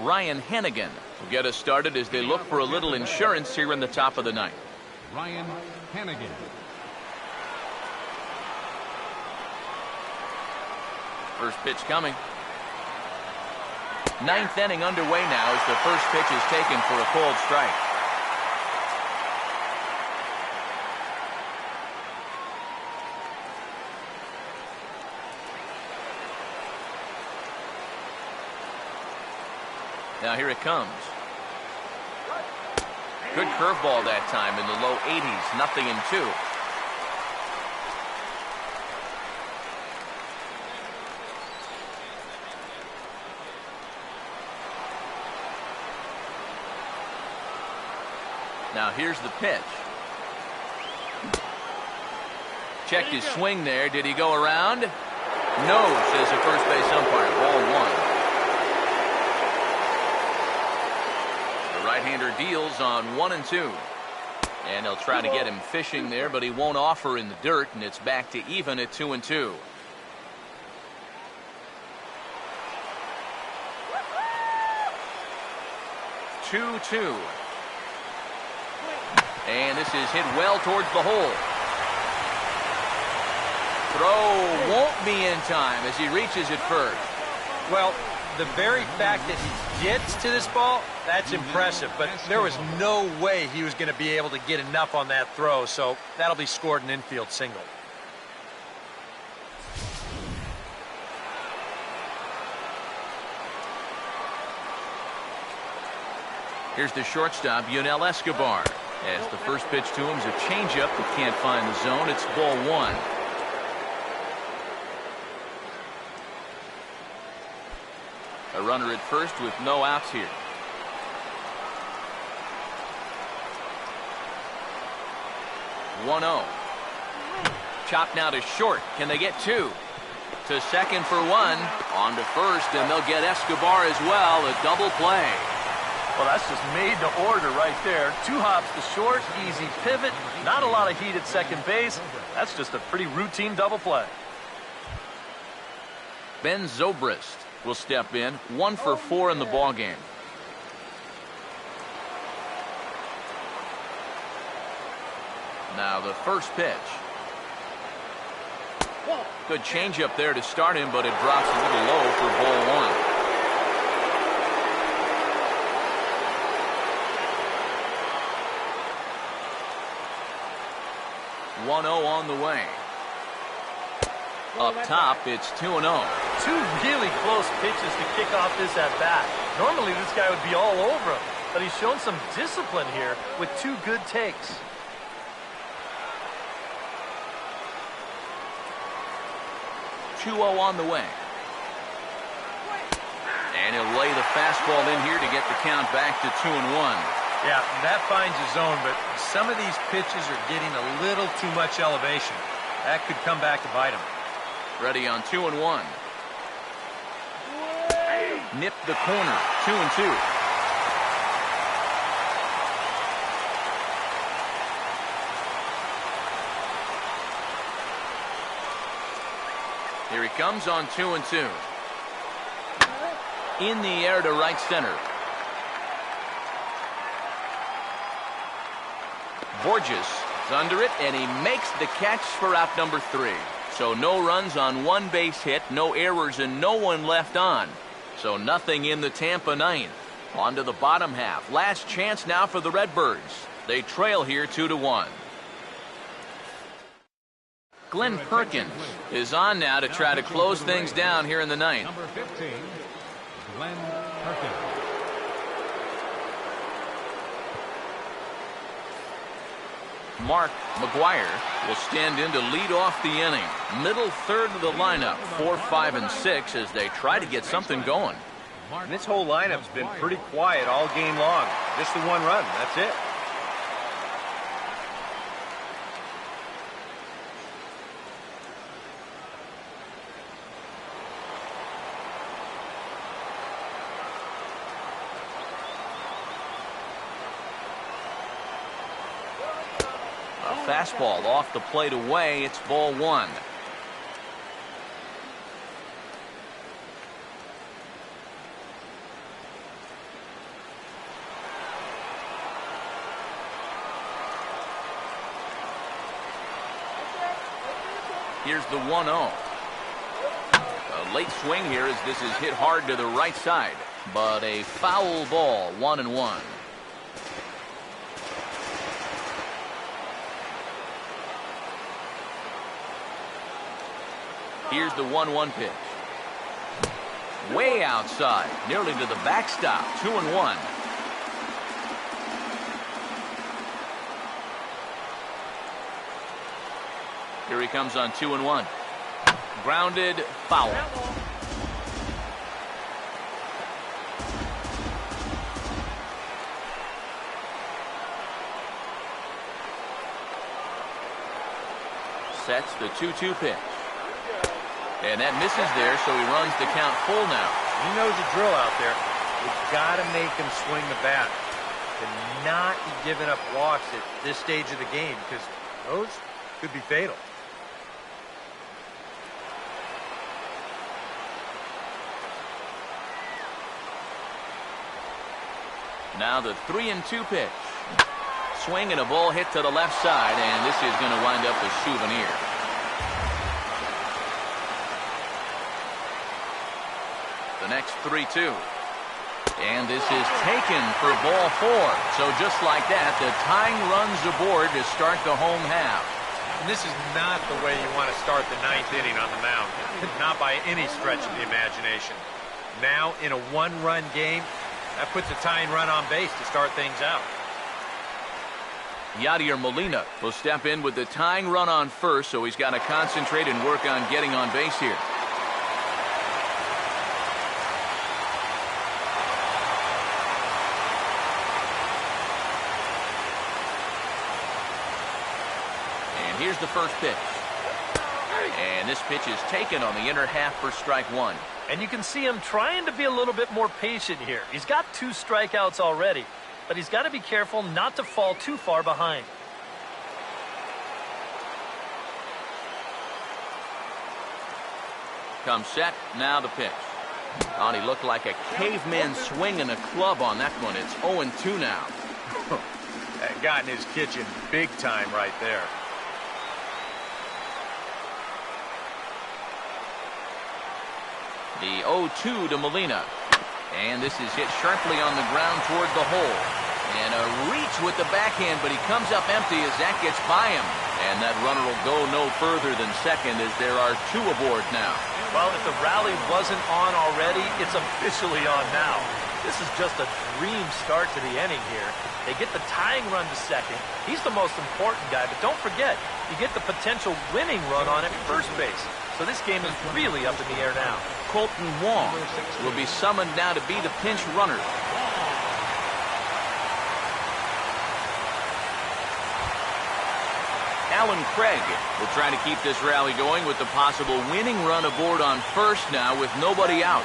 Ryan Hennigan will get us started as they look for a little insurance here in the top of the ninth. Ryan Hennigan. First pitch coming. 9th inning underway now as the first pitch is taken for a called strike. Now here it comes. Good curveball that time in the low 80s. 0-2. Now here's the pitch. Checked his swing there. Did he go around? No, says the first base umpire. Ball 1. Right-hander deals on 1-2. And they'll try to get him fishing there, but he won't offer in the dirt, and it's back to even at 2-2. 2-2. And this is hit well towards the hole. Throw won't be in time as he reaches it first. Well, the very fact that he gets to this ball, that's impressive. But there was no way he was going to be able to get enough on that throw, so that'll be scored an infield single. Here's the shortstop, Yadier Escobar. As the first pitch to him is a changeup that can't find the zone. It's ball one. A runner at first with no outs here. One 0. Chop now to short. Can they get two? To second for one. On to first, and they'll get Escobar as well. A double play. Well, that's just made to order right there. 2 hops to short, easy pivot, not a lot of heat at second base. That's just a pretty routine double play. Ben Zobrist will step in, 1 for 4 in the ball game. Now the first pitch. Good changeup there to start him, but it drops a little low for ball one. One 0 on the way. Up top, it's 2-0. 2 really close pitches to kick off this at bat. Normally this guy would be all over him, but he's shown some discipline here with 2 good takes. Two 0 on the way. And he'll lay the fastball in here to get the count back to 2-1. Yeah, that finds his zone, but some of these pitches are getting a little too much elevation. That could come back to bite him. Ready on 2-1. Nip the corner. 2-2. Here he comes on 2-2. In the air to right center. Borges is under it, and he makes the catch for out number 3. So no runs on 1 base hit, no errors, and no one left on. So nothing in the Tampa 9th. On to the bottom half. Last chance now for the Redbirds. They trail here 2-1. Glenn Perkins is on now to try to close things down here in the 9th. Number 15, Glenn Perkins. Mark McGuire will stand in to lead off the inning. Middle third of the lineup, 4, 5, and 6 as they try to get something going. And this whole lineup's been pretty quiet all game long. Just the 1 run, that's it. Fastball off the plate away. It's ball 1. Here's the 1-0. A late swing here as this is hit hard to the right side, but a foul ball. 1-1. Here's the 1-1 pitch. Way outside, nearly to the backstop. 2-1. Here he comes on 2-1. Grounded, foul. Sets the 2-2 pitch. And that misses there, so he runs the count full now. He knows the drill out there. You've got to make him swing the bat. To not be giving up walks at this stage of the game, because those could be fatal. Now the 3-2 pitch. Swing and a ball hit to the left side, and this is going to wind up a souvenir. The next 3-2. And this is taken for ball 4. So just like that, the tying runs aboard to start the home half. And this is not the way you want to start the 9th inning on the mound. Not by any stretch of the imagination. Now in a one-run game, that puts a tying run on base to start things out. Yadier Molina will step in with the tying run on first, so he's got to concentrate and work on getting on base here. And here's the first pitch. And this pitch is taken on the inner half for strike 1. And you can see him trying to be a little bit more patient here. He's got 2 strikeouts already, but he's got to be careful not to fall too far behind. Comes set, now the pitch. Oh, he looked like a caveman swinging a club on that one. It's 0-2 now. That got in his kitchen big time right there. The 0-2 to Molina. And this is hit sharply on the ground toward the hole. And a reach with the backhand, but he comes up empty as that gets by him. And that runner will go no further than second as there are 2 aboard now. Well, if the rally wasn't on already, it's officially on now. This is just a dream start to the inning here. They get the tying run to second. He's the most important guy, but don't forget, you get the potential winning run on at first base. So this game is really up in the air now. Colton Wong will be summoned now to be the pinch runner. Alan Craig will try to keep this rally going with the possible winning run aboard on first now with nobody out.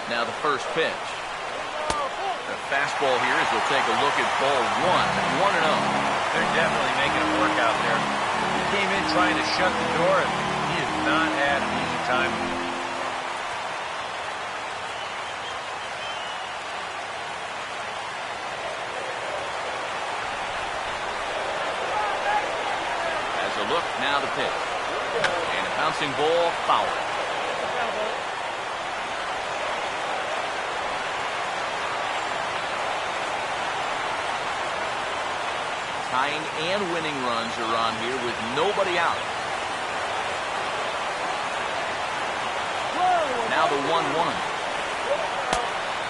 Now the first pitch. The fastball here as we'll take a look at ball 1, 1-0. They're definitely making it work out there. He came in trying to shut the door, and he has not had an easy time. As a look, now the pitch. And a bouncing ball, foul. Tying and winning runs are on here with nobody out. Now the 1-1.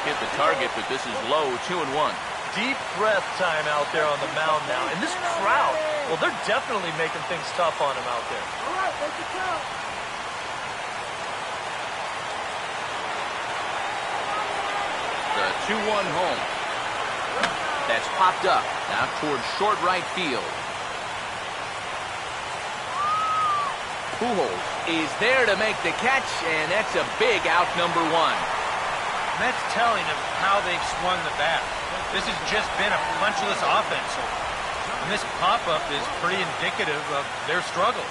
Hit the target, but this is low, 2-1. Deep breath time out there on the mound now. And this crowd, well, they're definitely making things tough on him out there. All right, make it count. The 2-1 home. That's popped up now towards short right field. Pujols is there to make the catch, and that's a big out, number 1. And that's telling of how they've swung the bat. This has just been a punchless offense. And this pop-up is pretty indicative of their struggles.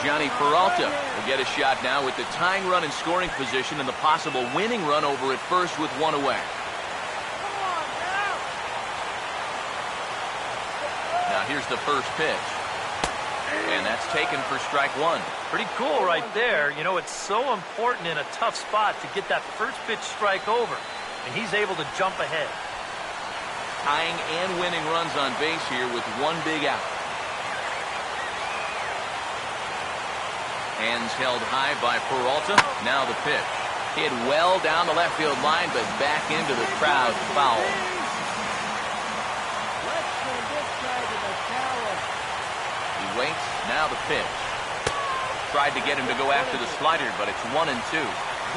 Johnny Peralta will get a shot now with the tying run in scoring position and the possible winning run over at first with 1 away. Now here's the first pitch. And that's taken for strike 1. Pretty cool right there. You know, it's so important in a tough spot to get that first pitch strike over. And he's able to jump ahead. Tying and winning runs on base here with 1 big out. Hands held high by Peralta. Now the pitch. Hit well down the left field line, but back into the crowd. Foul. He waits. Now the pitch. Tried to get him to go after the slider, but it's 1-2.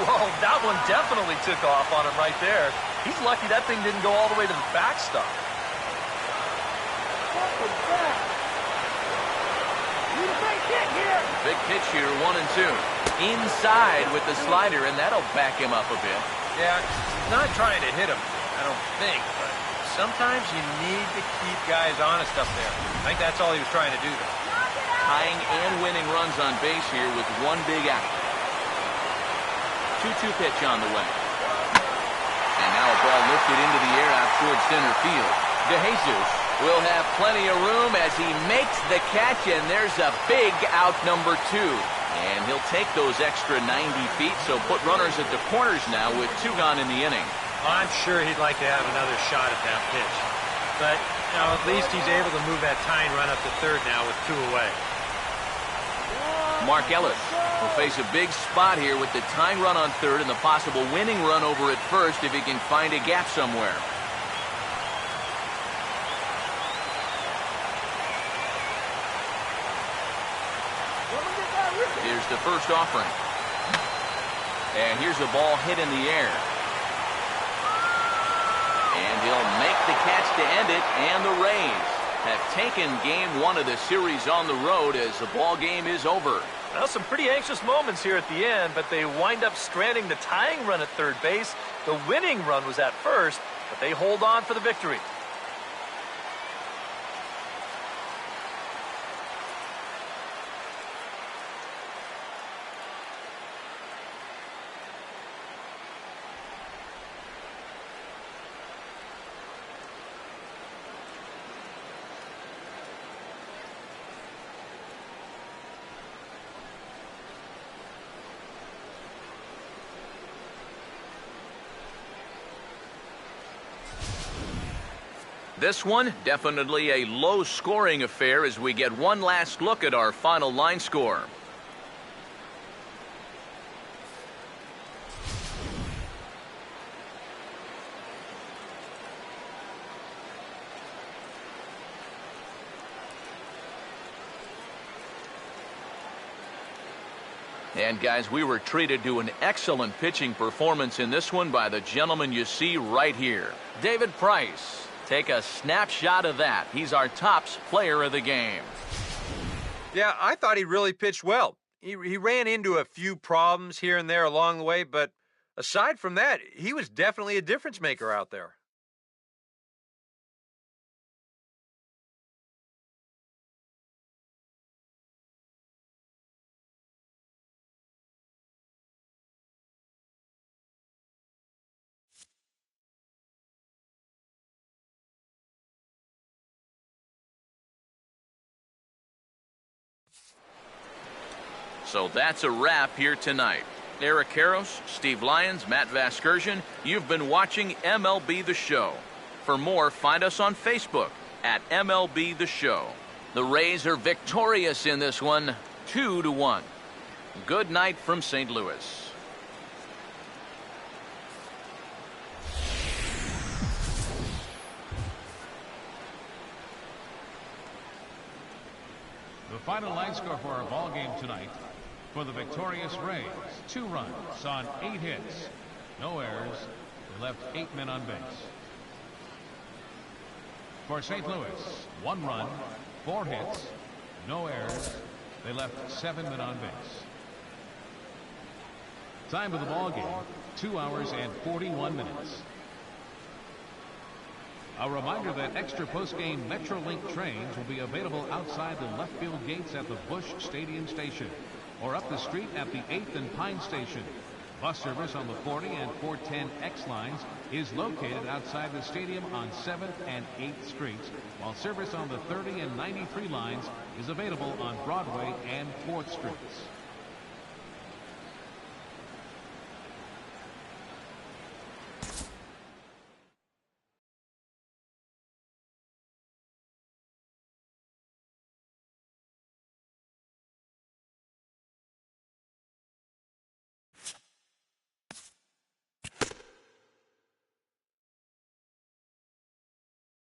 Whoa, that one definitely took off on him right there. He's lucky that thing didn't go all the way to the backstop. Big pitch here, 1-2. Inside with the slider, and that'll back him up a bit. Yeah, he's not trying to hit him I don't think, but sometimes you need to keep guys honest up there. I think that's all he was trying to do there. Tying and winning runs on base here with one big out. 2-2 pitch on the way. And now a ball lifted into the air out towards center field. Dejesus will have plenty of room as he makes the catch, and there's a big out number 2. And he'll take those extra 90 feet, so put runners at the corners now with 2 gone in the inning. I'm sure he'd like to have another shot at that pitch. But, you know, at least he's able to move that tying run up to third now with 2 away. Mark Ellis will face a big spot here with the tying run on third and the possible winning run over at first if he can find a gap somewhere. Here's the first offering. And here's a ball hit in the air. And he'll make the catch to end it, and the Rays have taken game 1 of the series on the road as the ball game is over. Well, some pretty anxious moments here at the end, but they wind up stranding the tying run at third base. The winning run was at first, but they hold on for the victory. This one, definitely a low-scoring affair as we get one last look at our final line score. And guys, we were treated to an excellent pitching performance in this one by the gentleman you see right here, David Price. Take a snapshot of that. He's our tops player of the game. Yeah, I thought he really pitched well. He ran into a few problems here and there along the way, but aside from that, he was definitely a difference maker out there. So that's a wrap here tonight. Eric Karros, Steve Lyons, Matt Vasgersian, you've been watching MLB The Show. For more, find us on Facebook at MLB The Show. The Rays are victorious in this one, 2-1. Good night from St. Louis. The final line score for our ball game tonight: for the victorious Rays, 2 runs on 8 hits, no errors. They left 8 men on base. For St. Louis, 1 run, 4 hits, no errors. They left 7 men on base. Time of the ball game, 2 hours and 41 minutes. A reminder that extra postgame Metrolink trains will be available outside the left field gates at the Busch Stadium station, or up the street at the 8th and Pine station. Bus service on the 40 and 410 X lines is located outside the stadium on 7th and 8th streets, while service on the 30 and 93 lines is available on Broadway and 4th streets.